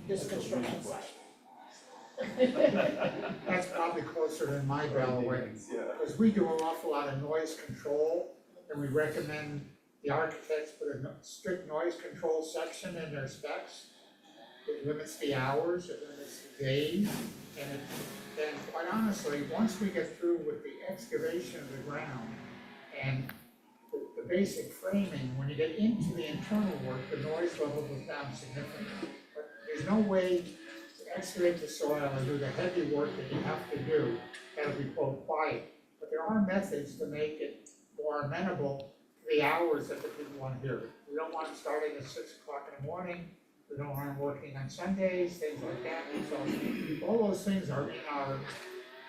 this construction site? That's probably closer than my bailiwick. Yeah. Because we do an awful lot of noise control, and we recommend the architects put a strict noise control section in their specs. It limits the hours, it limits the days, and quite honestly, once we get through with the excavation of the ground and the basic framing, when you get into the internal work, the noise level goes down significantly. But there's no way to excavate the soil and do the heavy work that you have to do, that'll be quote quiet. But there are methods to make it more amenable to the hours that the people want to hear it. We don't want them starting at 6 o'clock in the morning, we don't want them working on Sundays, things like that. So all those things are in our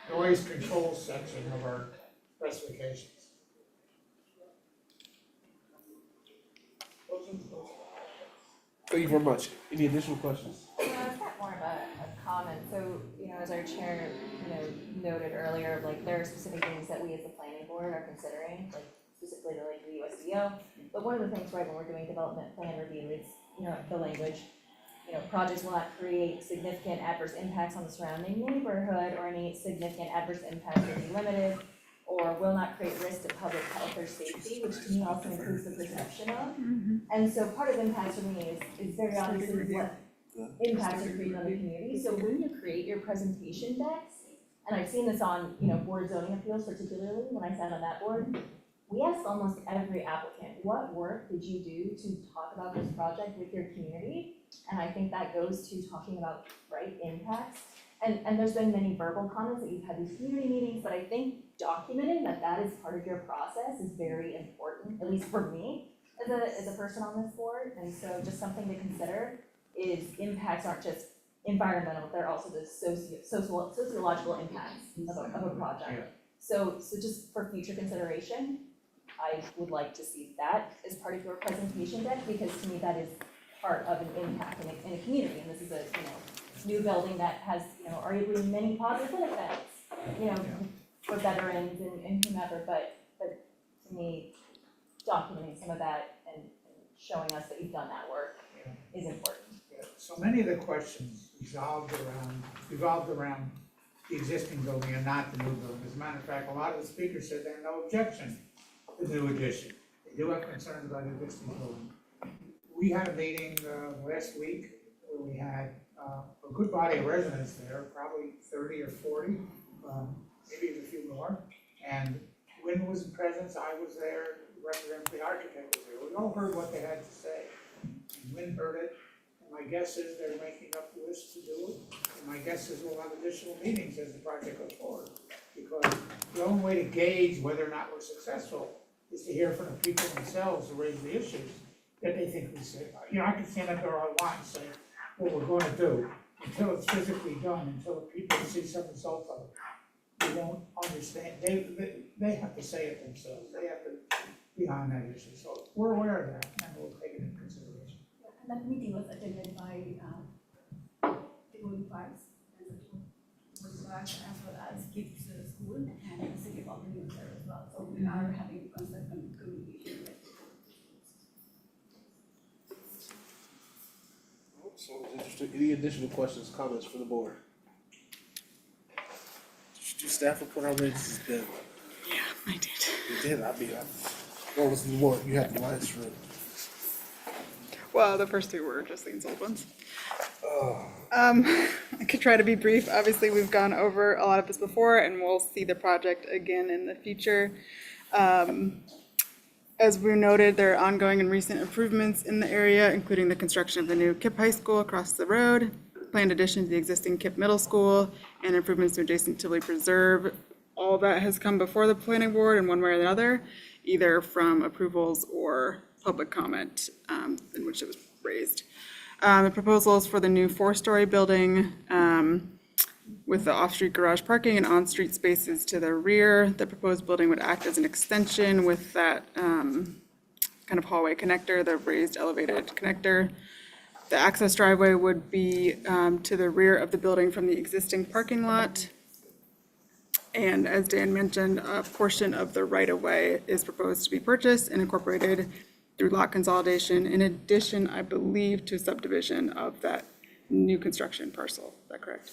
noise control section of our specifications. Thank you very much. Any additional questions? I've got more of a comment, so, as our chair, noted earlier, like, there are specific things that we as the planning board are considering, like, specifically the USDO, but one of the things, right, when we're doing development plan review is, the language, projects will not create significant adverse impacts on the surrounding neighborhood, or any significant adverse impacts will be limited, or will not create risk to public health or safety, which to me also includes the perception of. And so part of impact for me is very obviously what impacts are created on the community. So when you create your presentation decks, and I've seen this on, board zoning appeals particularly, when I sat on that board, we asked almost every applicant, what work did you do to talk about this project with your community? And I think that goes to talking about, right, impacts. And there's been many verbal comments that you've had these community meetings, but I think documenting that is part of your process is very important, at least for me as a person on this board. And so just something to consider is impacts aren't just environmental, they're also the sociological impacts of a project. So just for future consideration, I would like to see that as part of your presentation deck, because to me that is part of an impact in a community, and this is a, new building that has, arguably many positive benefits, for veterans and whomever, but to me, documenting some of that and showing us that you've done that work is important. So many of the questions revolved around the existing building and not the new building. As a matter of fact, a lot of the speakers said they have no objection to the new addition. They do have concerns about the existing building. We had a meeting last week where we had a good body of residents there, probably 30 or 40, maybe a few more. And Wynn was in presence, I was there, the architect was there. We all heard what they had to say. And Wynn heard it, and my guess is they're making up the list to do it. And my guess is we'll have additional meetings as the project goes forward. Because the only way to gauge whether or not we're successful is to hear from the people themselves who raise the issues that they think we say. I can stand up there all I want and say what we're going to do. Until it's physically done, until the people see some result of it, they won't understand. They have to say it themselves. They have to be on that issue. So we're aware of that, and we'll take it into consideration. And that meeting was attended by the Golden Parks, and the Golden Parks as well as Kids School and the City of Albany was there as well. So we are having constant communication with. So interesting. Any additional questions, comments from the board? Did you do staff report already? This has been. Yeah, I did. You did. What was the more? You had the lines for it. Well, the first two were just Lean's old ones. I could try to be brief. Obviously, we've gone over a lot of this before, and we'll see the project again in the future. As we noted, there are ongoing and recent improvements in the area, including the construction of the new KIPP High School across the road, planned addition to the existing KIPP Middle School, and improvements to adjacent Tivoli Preserve. All that has come before the planning board in one way or another, either from approvals or public comment in which it was raised. The proposals for the new 4-story building with the off-street garage parking and on-street spaces to the rear. The proposed building would act as an extension with that kind of hallway connector, the raised elevated connector. The access driveway would be to the rear of the building from the existing parking lot. And as Dan mentioned, a portion of the right-of-way is proposed to be purchased and incorporated through lot consolidation, in addition, I believe, to subdivision of that new construction parcel. Is that correct?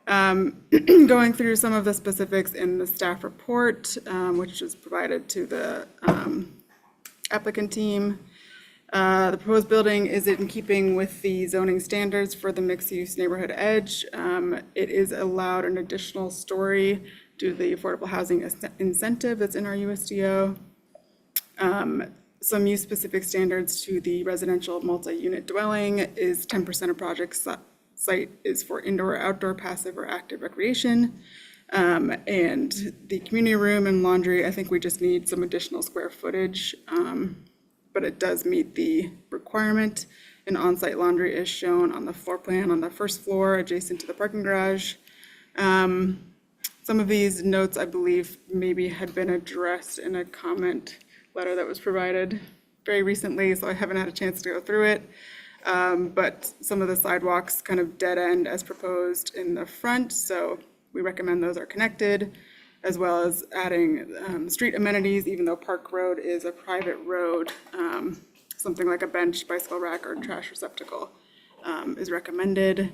Going through some of the specifics in the staff report, which was provided to the applicant team. The proposed building is in keeping with the zoning standards for the mixed-use neighborhood edge. It is allowed an additional story due to the affordable housing incentive that's in our USDO. Some use-specific standards to the residential multi-unit dwelling is 10% of project site is for indoor, outdoor, passive, or active recreation. And the community room and laundry, I think we just need some additional square footage, but it does meet the requirement. An on-site laundry is shown on the floor plan on the first floor adjacent to the parking garage. Some of these notes, I believe, maybe had been addressed in a comment letter that was provided very recently, so I haven't had a chance to go through it. But some of the sidewalks kind of dead end as proposed in the front, so we recommend those are connected, as well as adding street amenities, even though Park Road is a private road. Something like a bench, bicycle rack, or trash receptacle is recommended.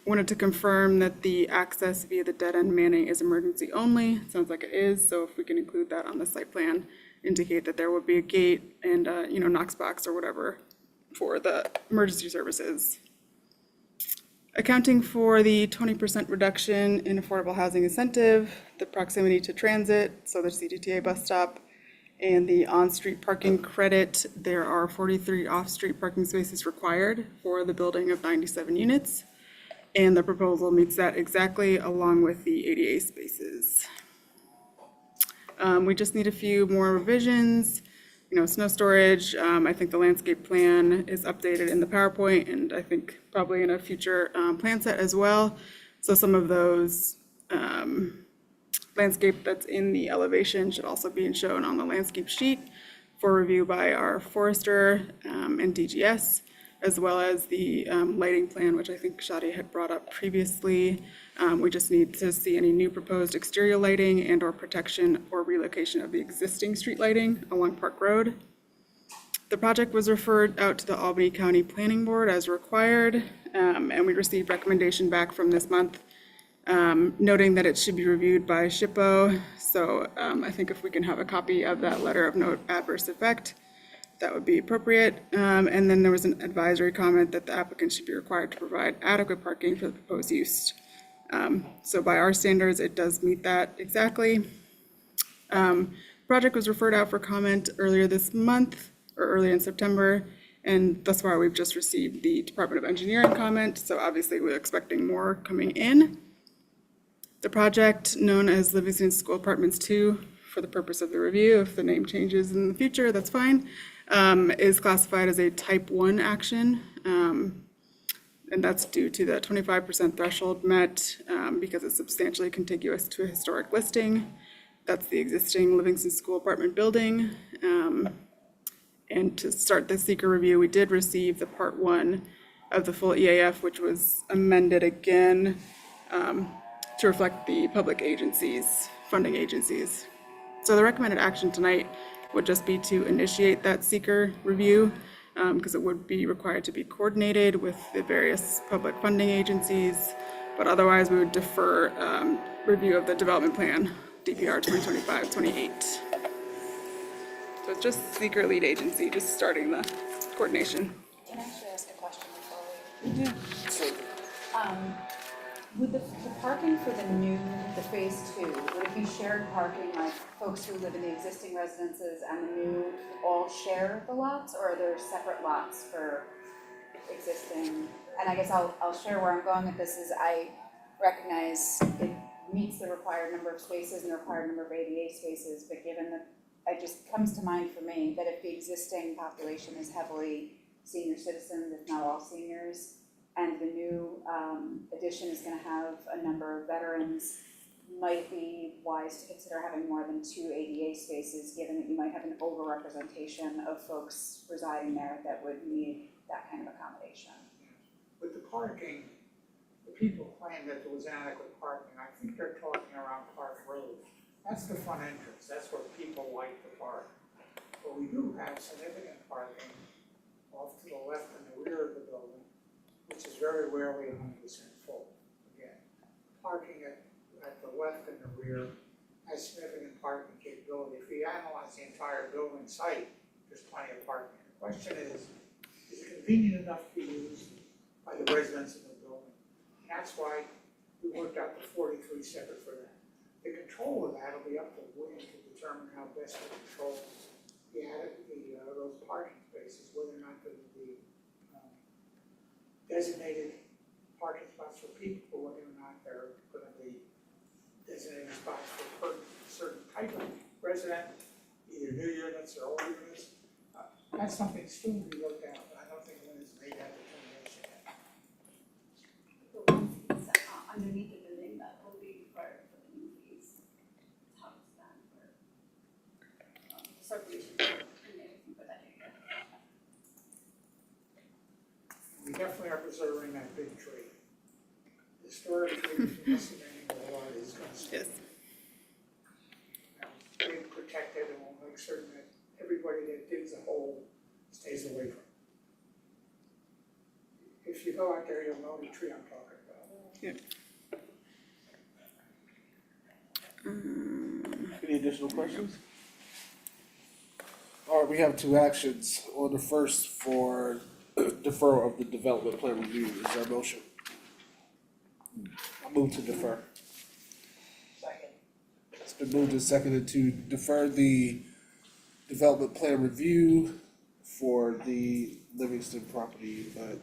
Wanted to confirm that the access via the dead end manning is emergency only. Sounds like it is, so if we can include that on the site plan, indicate that there will be a gate and Knox box or whatever for the emergency services. Accounting for the 20% reduction in affordable housing incentive, the proximity to transit, so the CDTA bus stop, and the on-street parking credit, there are 43 off-street parking spaces required for the building of 97 units. And the proposal meets that exactly, along with the ADA spaces. We just need a few more revisions. Snow storage, I think the landscape plan is updated in the PowerPoint, and I think probably in a future plan set as well. So some of those landscape that's in the elevation should also be shown on the landscape sheet for review by our forester and DGS, as well as the lighting plan, which I think Shadi had brought up previously. We just need to see any new proposed exterior lighting and or protection or relocation of the existing street lighting along Park Road. The project was referred out to the Albany County Planning Board as required, and we received recommendation back from this month noting that it should be reviewed by SHPO. So I think if we can have a copy of that letter of no adverse effect, that would be appropriate. And then there was an advisory comment that the applicant should be required to provide adequate parking for the proposed use. So by our standards, it does meet that exactly. Project was referred out for comment earlier this month or early in September, and thus far we've just received the Department of Engineering comment, so obviously we're expecting more coming in. The project, known as Livingston School Apartments 2, for the purpose of the review, if the name changes in the future, that's fine, is classified as a type 1 action. And that's due to the 25% threshold met because it's substantially contiguous to a historic listing. That's the existing Livingston School apartment building. And to start the seeker review, we did receive the part one of the full EAF, which was amended again to reflect the public agencies, funding agencies. So the recommended action tonight would just be to initiate that seeker review, because it would be required to be coordinated with the various public funding agencies. But otherwise, we would defer review of the development plan, DPR 2025-28. So it's just seeker lead agency, just starting the coordination. Can I actually ask a question before we? Would the parking for the phase two, would it be shared parking, like folks who live in the existing residences and the new all share the lots, or are there separate lots for existing? And I guess I'll share where I'm going with this is I recognize it meets the required number of spaces and the required number of ADA spaces, but given that it just comes to mind for me that if the existing population is heavily senior citizens, if not all seniors, and the new addition is gonna have a number of veterans, might be wise to consider having more than 2 ADA spaces, given that you might have an overrepresentation of folks residing there that would need that kind of accommodation. With the parking, the people claim that there was inadequate parking. I think they're talking around Park Road. That's the front entrance, that's where people like to park. But we do have significant parking off to the left and the rear of the building, which is very rarely 100% full. Again, parking at the left and the rear has significant parking capability. If you analyze the entire building site, there's plenty of parking. The question is it convenient enough to be used by the residents of the building? And that's why we worked out the 43 separate for that. The control of that will be up to William to determine how best to control those parking spaces, whether or not there will be designated parking spots for people, or whether or not they're gonna be designated spots for a certain type of resident, either new units or old units. That's something still to be looked at, but I don't think one has made that determination yet. The ones that's underneath the building that will be required for the new phase, how it's done for circulation and everything for that area. We definitely are preserving that big tree. The storage tree is estimating that a lot is gonna stay. Yes. Being protected, and we'll make certain that everybody that digs a hole stays away from it. If you go out there, you'll know the tree I'm talking about. Yep. Any additional questions? All right, we have two actions. On the first for deferral of the development plan review, is there a motion? I move to defer. Second. It's been moved and seconded to defer the development plan review for the Livingston property at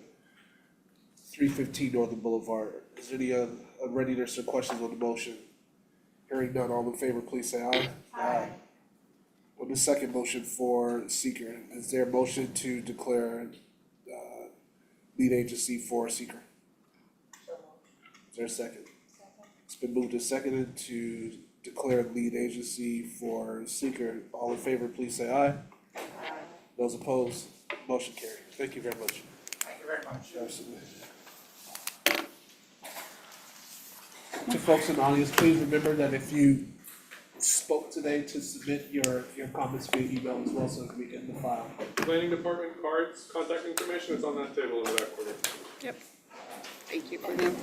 315 Northern Boulevard. Is there any readiness or questions on the motion? Hearing none, all in favor, please say aye. Aye. On the second motion for seeker, is there a motion to declare lead agency for seeker? Is there a second? It's been moved and seconded to declare lead agency for seeker. All in favor, please say aye. Aye. Those opposed, motion carried. Thank you very much. Thank you very much. Absolutely. To folks in the audience, please remember that if you spoke today, to submit your comments via email as well, so that we get the file. Planning department cards, contact information is on that table in the back corner. Yep. Thank you for them.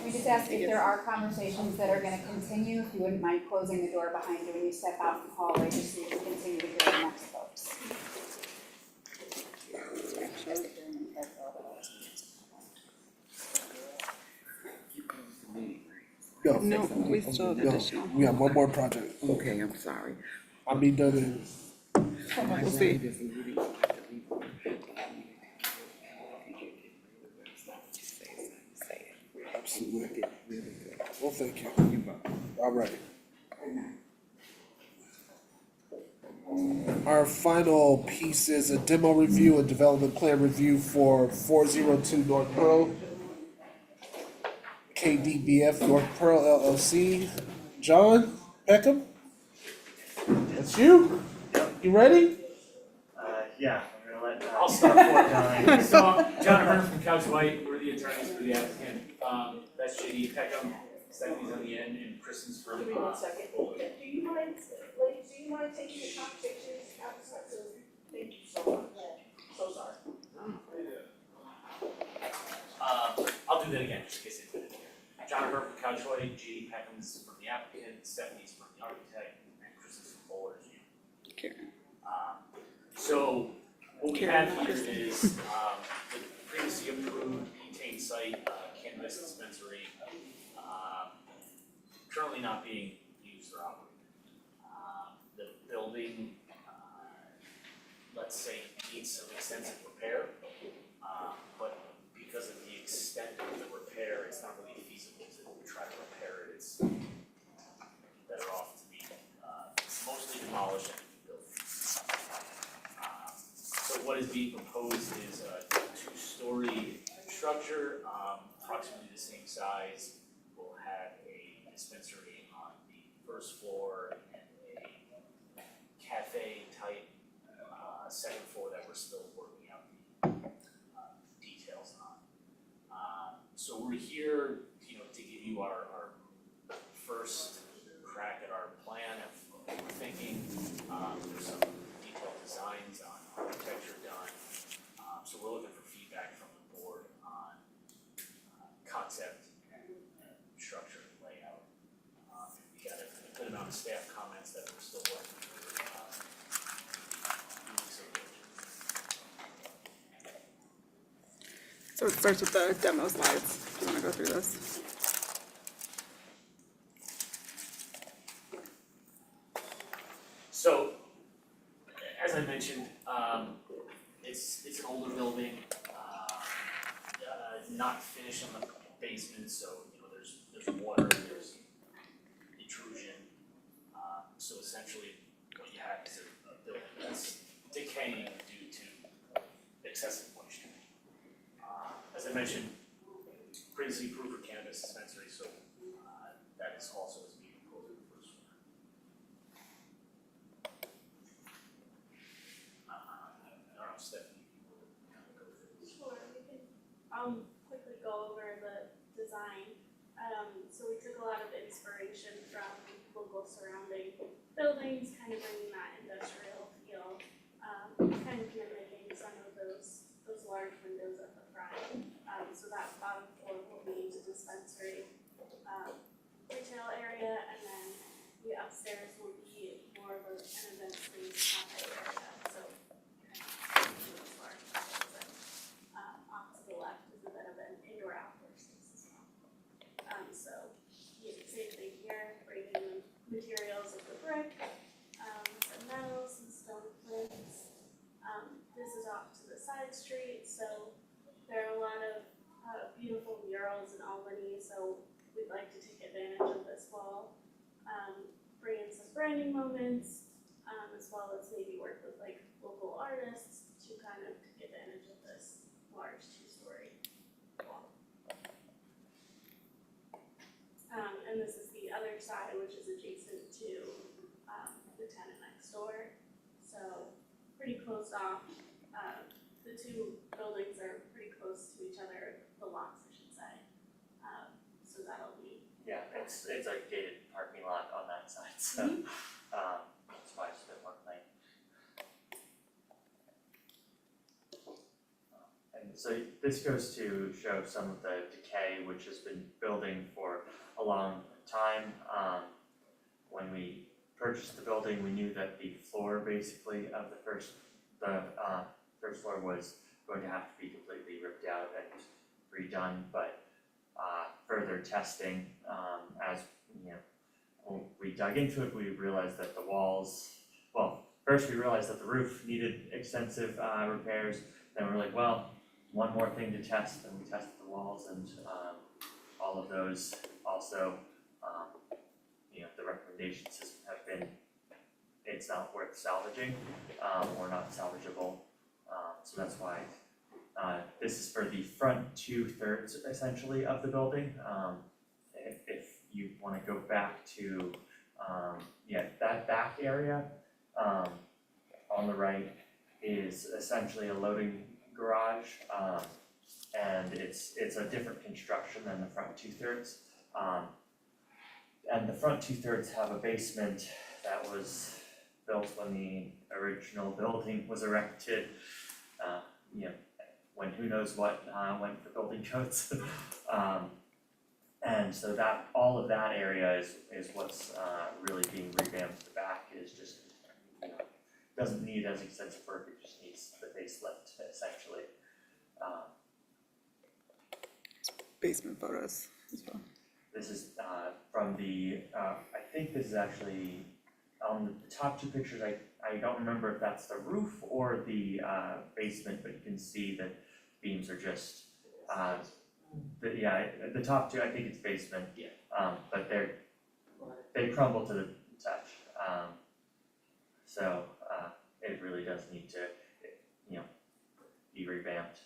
We just ask if there are conversations that are gonna continue, if you wouldn't mind closing the door behind you when you step out in the hallway, just so you can continue to hear the next folks. No, we still have additional. We have one more project. Okay, I'm sorry. I'll be done in, We'll see. absolutely. Well, thank you. All right. Our final piece is a demo review and development plan review for 402 North Pearl, KDBF North Pearl LLC. John Peckham? That's you? You ready? Yeah, I'm gonna let, I'll start for So, John Hearn from Couch White, we're the attorneys for the applicant. That's JD Peckham, Stephanie's on the end, and Kristen's from, Give me 1 second. Do you mind, ladies, do you mind taking the top pictures outside? So, thank you so much. So sorry. I'll do that again, just in case I didn't hear. John Hearn from Couch White, JD Peckham's from the applicant, Stephanie's from the architect, and Kristen's from Bowler's. Karen. So what we have here is the previously approved butane site, cannabis dispensary, currently not being used or operated. The building, let's say, needs some extensive repair, but because of the extent of the repair, it's not really feasible to try to repair it. It's better off to be mostly demolished and rebuilt. So what is being proposed is a two-story structure, approximately the same size. We'll have a dispensary on the first floor and a cafe type second floor that we're still working out the details on. So we're here, to give you our first crack at our plan of what we're thinking. There's some detailed designs on architecture done. So we're looking for feedback from the board on concept and structure and layout. We got a good amount of staff comments that we're still working through. So it starts with the demo slides. Do you want to go through this? So, as I mentioned, it's an older building, not finished on the basement, so there's water, there's intrusion. So essentially, what you have is a building that's decaying due to excessive moisture. As I mentioned, previously approved for cannabis dispensary, so that is also being proposed in the first floor. I don't know, Stephanie, you will kind of go through this. Sure, we can, quickly go over the design. So we took a lot of inspiration from local surrounding buildings, kind of bringing that industrial feel, kind of mimicking some of those large windows at the front. So that bottom floor will be the dispensary, retail area, and then the upstairs will be more of an event space, cafe area, so kind of those large windows. And off to the left is a bit of an indoor outdoor space as well. So same thing here, bringing the materials of the brick, some metal, some stone flints. This is off to the side street, so there are a lot of beautiful murals in Albany, so we'd like to take advantage of this wall. Bring in some branding moments, as well as maybe work with local artists to kind of take advantage of this large two-story wall. And this is the other side, which is adjacent to the tenant next door. So pretty closed off. The two buildings are pretty close to each other, the lots, I should say. So that'll be. Yeah, it's a gated parking lot on that side, so that's why it's a bit more plain. And so this goes to show some of the decay which has been building for a long time. When we purchased the building, we knew that the floor basically of the first floor was going to have to be completely ripped out and redone, but further testing, as when we dug into it, we realized that the walls, first we realized that the roof needed extensive repairs, then we were like, well, one more thing to test, and we tested the walls, and all of those also, the recommendations have been, it's not worth salvaging, or not salvageable, so that's why this is for the front 2/3 essentially of the building. If you wanna go back to, that back area, on the right is essentially a loading garage, and it's a different construction than the front 2/3. And the front 2/3 have a basement that was built when the original building was erected, when who knows what went for building codes. And so that, all of that area is what's really being revamped. The back is just, doesn't need as extensive work, it just needs the facelift essentially. Basement photos as well. This is from the, I think this is actually, on the top two pictures, I don't remember if that's the roof or the basement, but you can see that beams are just, the top two, I think it's basement. Yeah. But they crumble to the touch. So it really does need to, be revamped.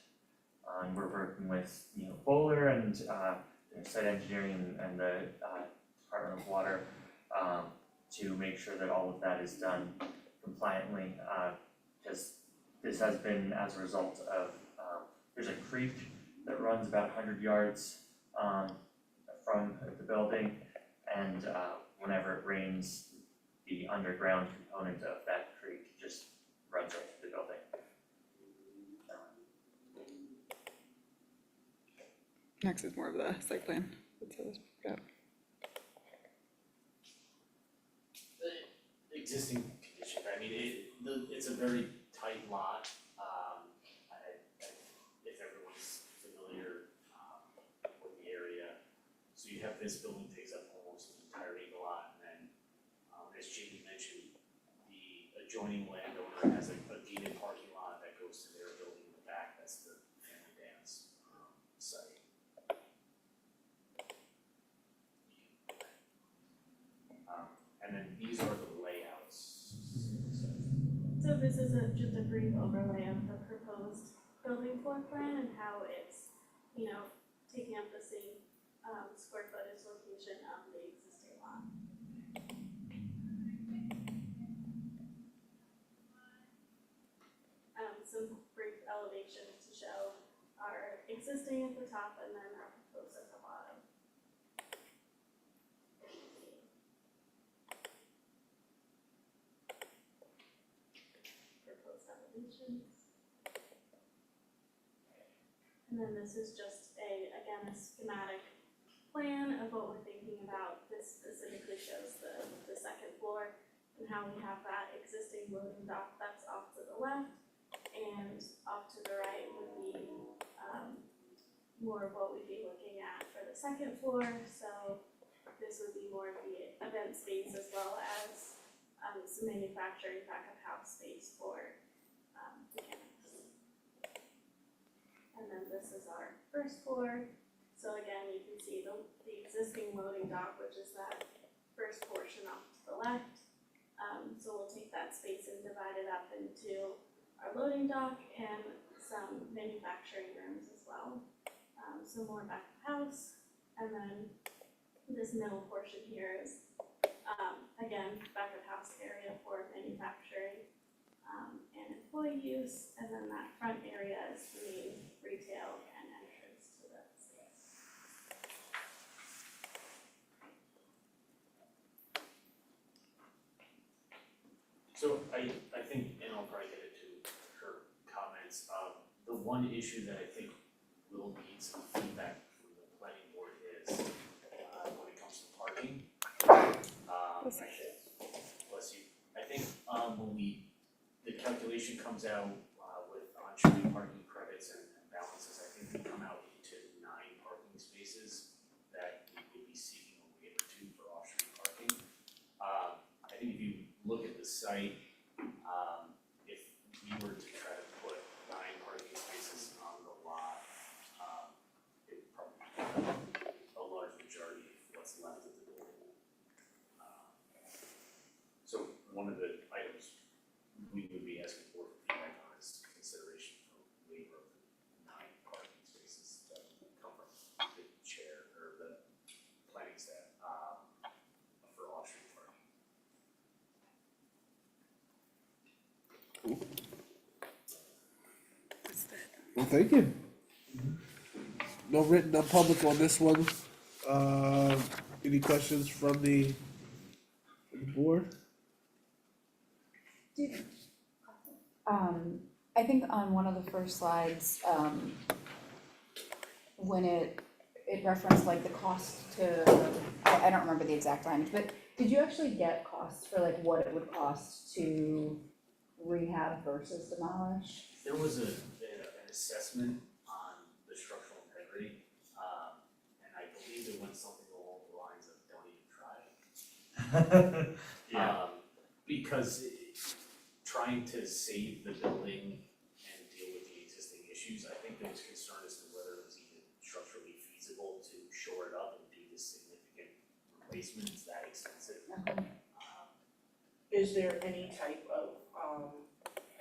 We're working with, Bowler and site engineering and the Department of Water to make sure that all of that is done compliantly, because this has been as a result of, there's a creek that runs about 100 yards from the building, and whenever it rains, the underground component of that creek just runs right through the building. Next is more of the site plan. The existing condition, I mean, it's a very tight lot. If everyone's familiar with the area, so you have this building takes up almost the entirety of the lot, and then, as Jamie mentioned, the adjoining landowner has a gated parking lot that goes to their building in the back. That's the family dance site. And then these are the layouts. So this is just a brief overlay of the proposed building floor plan and how it's, taking up the same square footage location of the existing lot. Some brief elevations to show our existing at the top and then our proposed at the bottom. Proposed elevations. And then this is just again, a schematic plan of what we're thinking about. This specifically shows the second floor and how we have that existing loading dock that's off to the left, and off to the right would be more of what we'd be looking at for the second floor. So this would be more of the event space as well as some manufacturing back of house space for mechanics. And then this is our first floor. So again, you can see the existing loading dock, which is that first portion off to the left. So we'll take that space and divide it up into our loading dock and some manufacturing rooms as well. So more back of house. And then this middle portion here is, again, back of house area for manufacturing and employee use. And then that front area is the main retail and entrance to the space. So I think, and I'll probably get into her comments, the one issue that I think will need some feedback from the planning board is, when it comes to parking. Bless you. I think, when the calculation comes out, with on-street parking credits and balances, I think we come out to 9 parking spaces that we would be seeking a waiver to for off-street parking. I think if you look at the site, if we were to try to put 9 parking spaces on the lot, it would probably be a large majority of what's left of the building. So one of the items we would be asking for feedback on is consideration for waiver of the 9 parking spaces that would come from the chair or the planning staff, for off-street parking. Well, thank you. No written, no public on this one. Any questions from the board? I think on one of the first slides, when it referenced like the cost to, I don't remember the exact language, but did you actually get costs for like what it would cost to rehab versus demolish? There was an assessment on the structural integrity, and I believe it went something along the lines of don't even try it. Yeah. Because trying to save the building and deal with the existing issues, I think there was concern as to whether it was even structurally feasible to shore it up and do this significant replacement. It's that expensive. Is there any type of,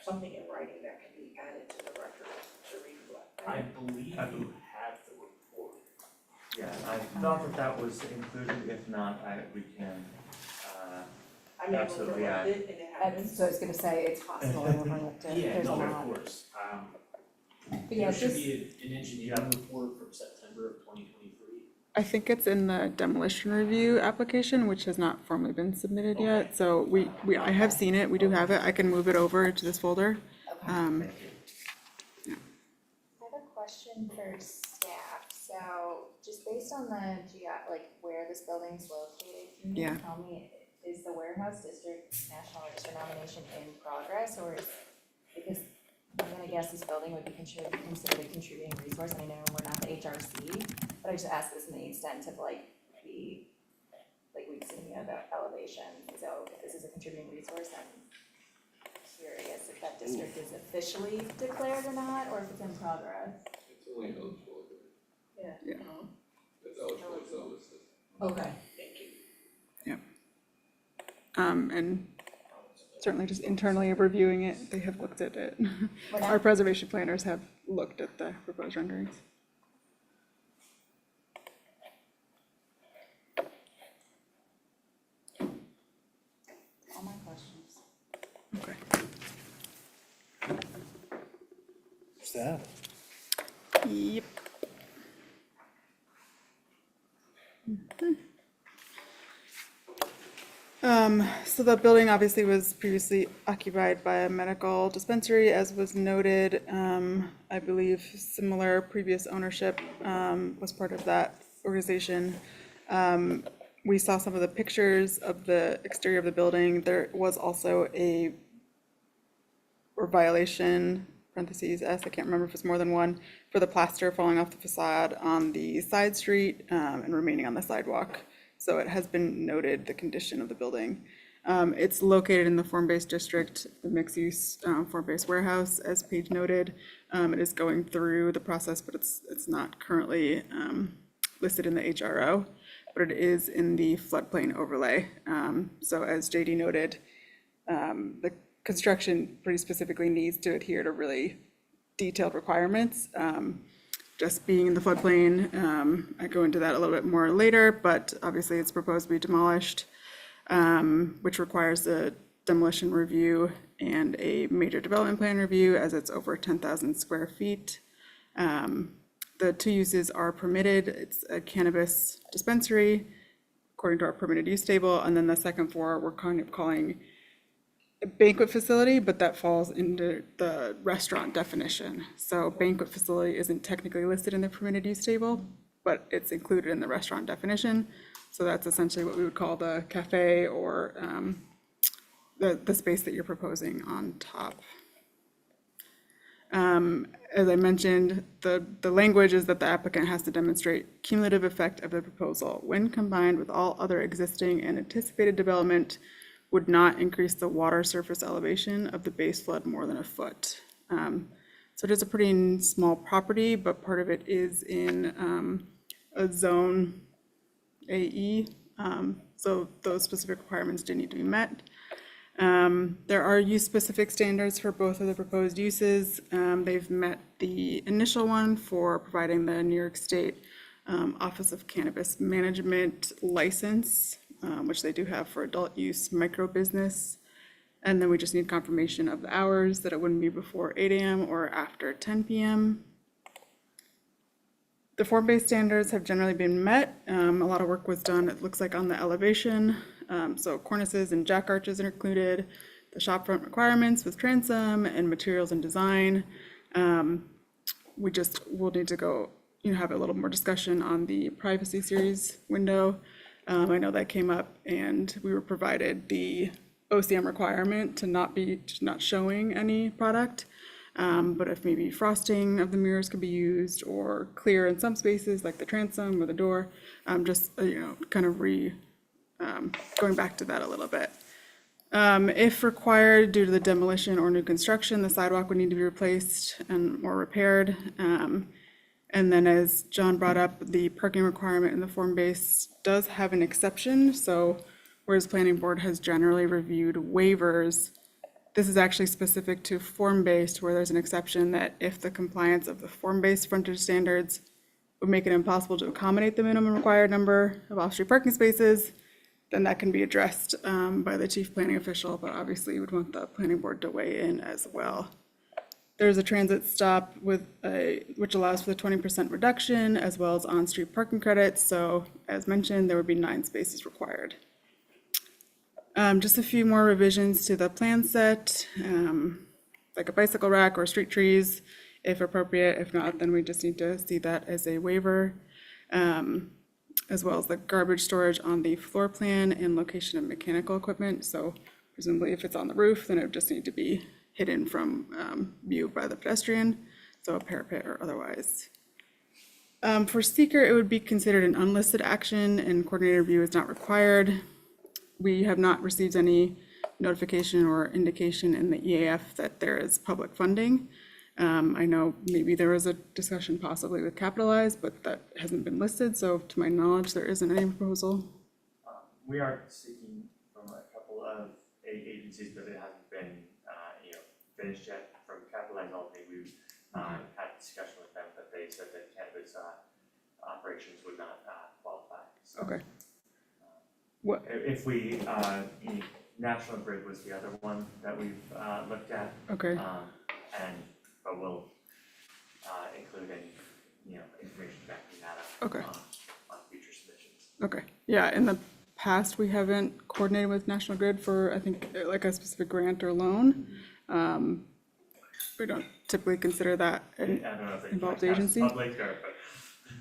something in writing that can be added to the record to reflect that? I believe you have the report. Yeah, I thought that was included, if not, we can, I mean, absolutely, we yeah. overlooked it and it happens. So I was gonna say, it's possible I overlooked it, Yeah, there's a no, lot. of course. But yeah, There should just, be an engineering report from September of 2023. I think it's in the demolition review application, which has not formally been submitted yet. So I have seen it, we do have it. I can move it over to this folder. okay. thank you. I have a question for staff, so just based on the like where this building's located, can you Yeah. tell me, is the warehouse district national register nomination in progress, or is, because I'm gonna guess this building would be considered a contributing resource, and I know we're not the HRC, but I just ask this in the extent of like the, like we've seen, the elevation, so if this is a contributing resource, I'm curious if that district is officially declared or not, or if it's in progress. It's only eligible, Yeah. Yeah. it's eligible, it's not listed. Okay. Thank you. And certainly just internally reviewing it, they have looked at it. We're Our not, preservation planners have looked at the proposed renderings. all my questions. Okay. Staff? Yep. So the building obviously was previously occupied by a medical dispensary, as was noted. I believe similar previous ownership was part of that organization. We saw some of the pictures of the exterior of the building. There was also or violation, parentheses S, I can't remember if it's more than one, for the plaster falling off the facade on the side street and remaining on the sidewalk. So it has been noted, the condition of the building. It's located in the form-based district, the mixed-use form-based warehouse, as Paige noted. It is going through the process, but it's not currently listed in the HRO, but it is in the floodplain overlay. So as JD noted, the construction pretty specifically needs to adhere to really detailed requirements. Just being in the floodplain, I go into that a little bit more later, but obviously it's proposed to be demolished, which requires a demolition review and a major development plan review as it's over 10,000 square feet. The two uses are permitted. It's a cannabis dispensary, according to our permitted use table, and then the second floor we're kind of calling a banquet facility, but that falls into the restaurant definition. So banquet facility isn't technically listed in the permitted use table, but it's included in the restaurant definition. So that's essentially what we would call the cafe or the space that you're proposing on top. As I mentioned, the language is that the applicant has to demonstrate cumulative effect of the proposal when combined with all other existing and anticipated development would not increase the water surface elevation of the base flood more than a foot. So it is a pretty small property, but part of it is in a zone AE. So those specific requirements do need to be met. There are use-specific standards for both of the proposed uses. They've met the initial one for providing the New York State Office of Cannabis Management license, which they do have for adult use micro business. And then we just need confirmation of the hours, that it wouldn't be before 8 AM or after 10 PM. The form-based standards have generally been met. A lot of work was done, it looks like, on the elevation. So cornices and jack arches are included, the shopfront requirements with transom and materials and design. We'll need to go, have a little more discussion on the privacy series window. I know that came up, and we were provided the OCM requirement to not showing any product. But if maybe frosting of the mirrors could be used, or clear in some spaces like the transom or the door, kind of going back to that a little bit. If required due to the demolition or new construction, the sidewalk would need to be replaced or repaired. And then, as John brought up, the parking requirement in the form base does have an exception. So whereas planning board has generally reviewed waivers, this is actually specific to form-based, where there's an exception that if the compliance of the form-based frontage standards would make it impossible to accommodate the minimum required number of off-street parking spaces, then that can be addressed by the chief planning official, but obviously you would want the planning board to weigh in as well. There's a transit stop which allows for the 20% reduction, as well as on-street parking credits. So as mentioned, there would be 9 spaces required. Just a few more revisions to the plan set, like a bicycle rack or street trees, if appropriate. If not, then we just need to see that as a waiver, as well as the garbage storage on the floor plan and location of mechanical equipment. So presumably if it's on the roof, then it would just need to be hidden from view by the pedestrian, so a parapet or otherwise. For seeker, it would be considered an unlisted action, and coordinated review is not required. We have not received any notification or indication in the EAF that there is public funding. I know maybe there was a discussion possibly with Capitalize, but that hasn't been listed, so to my knowledge, there isn't any proposal. We are seeking from a couple of agencies, but it hasn't been finished yet. From Capitalize Albany, we've had a discussion with them, but they said that cannabis operations would not qualify. So, Okay. If we, National Grid was the other one that we've looked at. Okay. But we'll include any, information backing that up. Okay. On future submissions. Okay, yeah, in the past, we haven't coordinated with National Grid for, I think, like a specific grant or loan. We don't typically consider that an involved agency. Public or, but.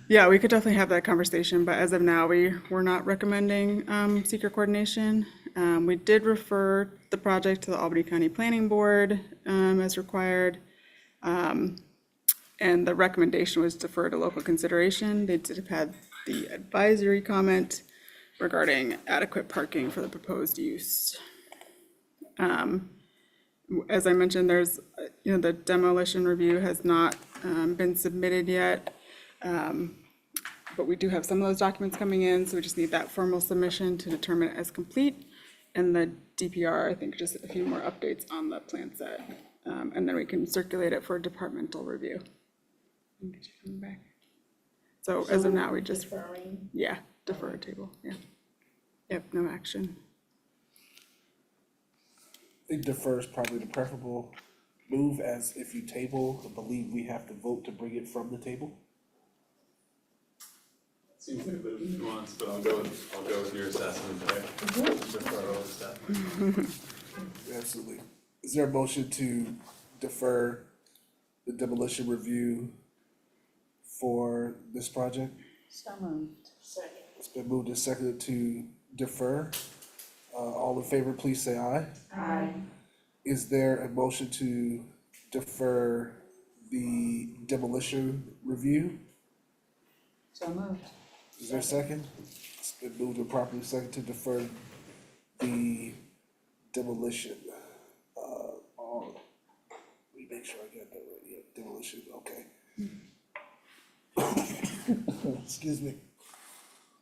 Yeah, we could definitely have that conversation, but as of now, we're not recommending seeker coordination. We did refer the project to the Albany County Planning Board as required. And the recommendation was defer to local consideration. They did have had the advisory comment regarding adequate parking for the proposed use. As I mentioned, there's, the demolition review has not been submitted yet. But we do have some of those documents coming in, so we just need that formal submission to determine it as complete. And the DPR, I think, just a few more updates on the plan set. And then we can circulate it for departmental review. So as of now, we just, defer table, Yep, no action. I think defer is probably the preferable move, as if you table, I believe we have to vote to bring it from the table. Seems like a bit of a nuance, but I'll go with your assessment there. Defer all this stuff. Absolutely. Is there a motion to defer the demolition review for this project? So moved. Second. It's been moved and seconded to defer. All in favor, please say aye. Aye. Is there a motion to defer the demolition review? So moved. Is there a second? It's been moved and properly seconded to defer the demolition. Let me make sure I get that right. Yeah, demolition, okay. Excuse me.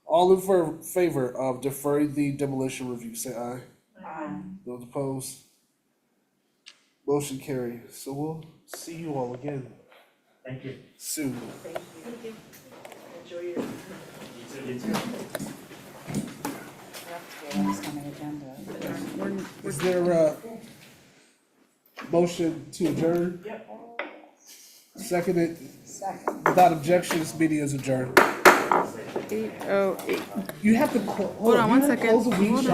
All in favor of deferring the demolition review, say aye. Aye. Those opposed? Motion carried. So we'll see you all again Thank you. soon. Thank you. Enjoy your. You too. Next on the agenda. Is there Motion to adjourn, Yep. seconded, Second. without objection, this meeting is adjourned. 8:08. You have to, hold on one you have to second. close the weed Hold shop.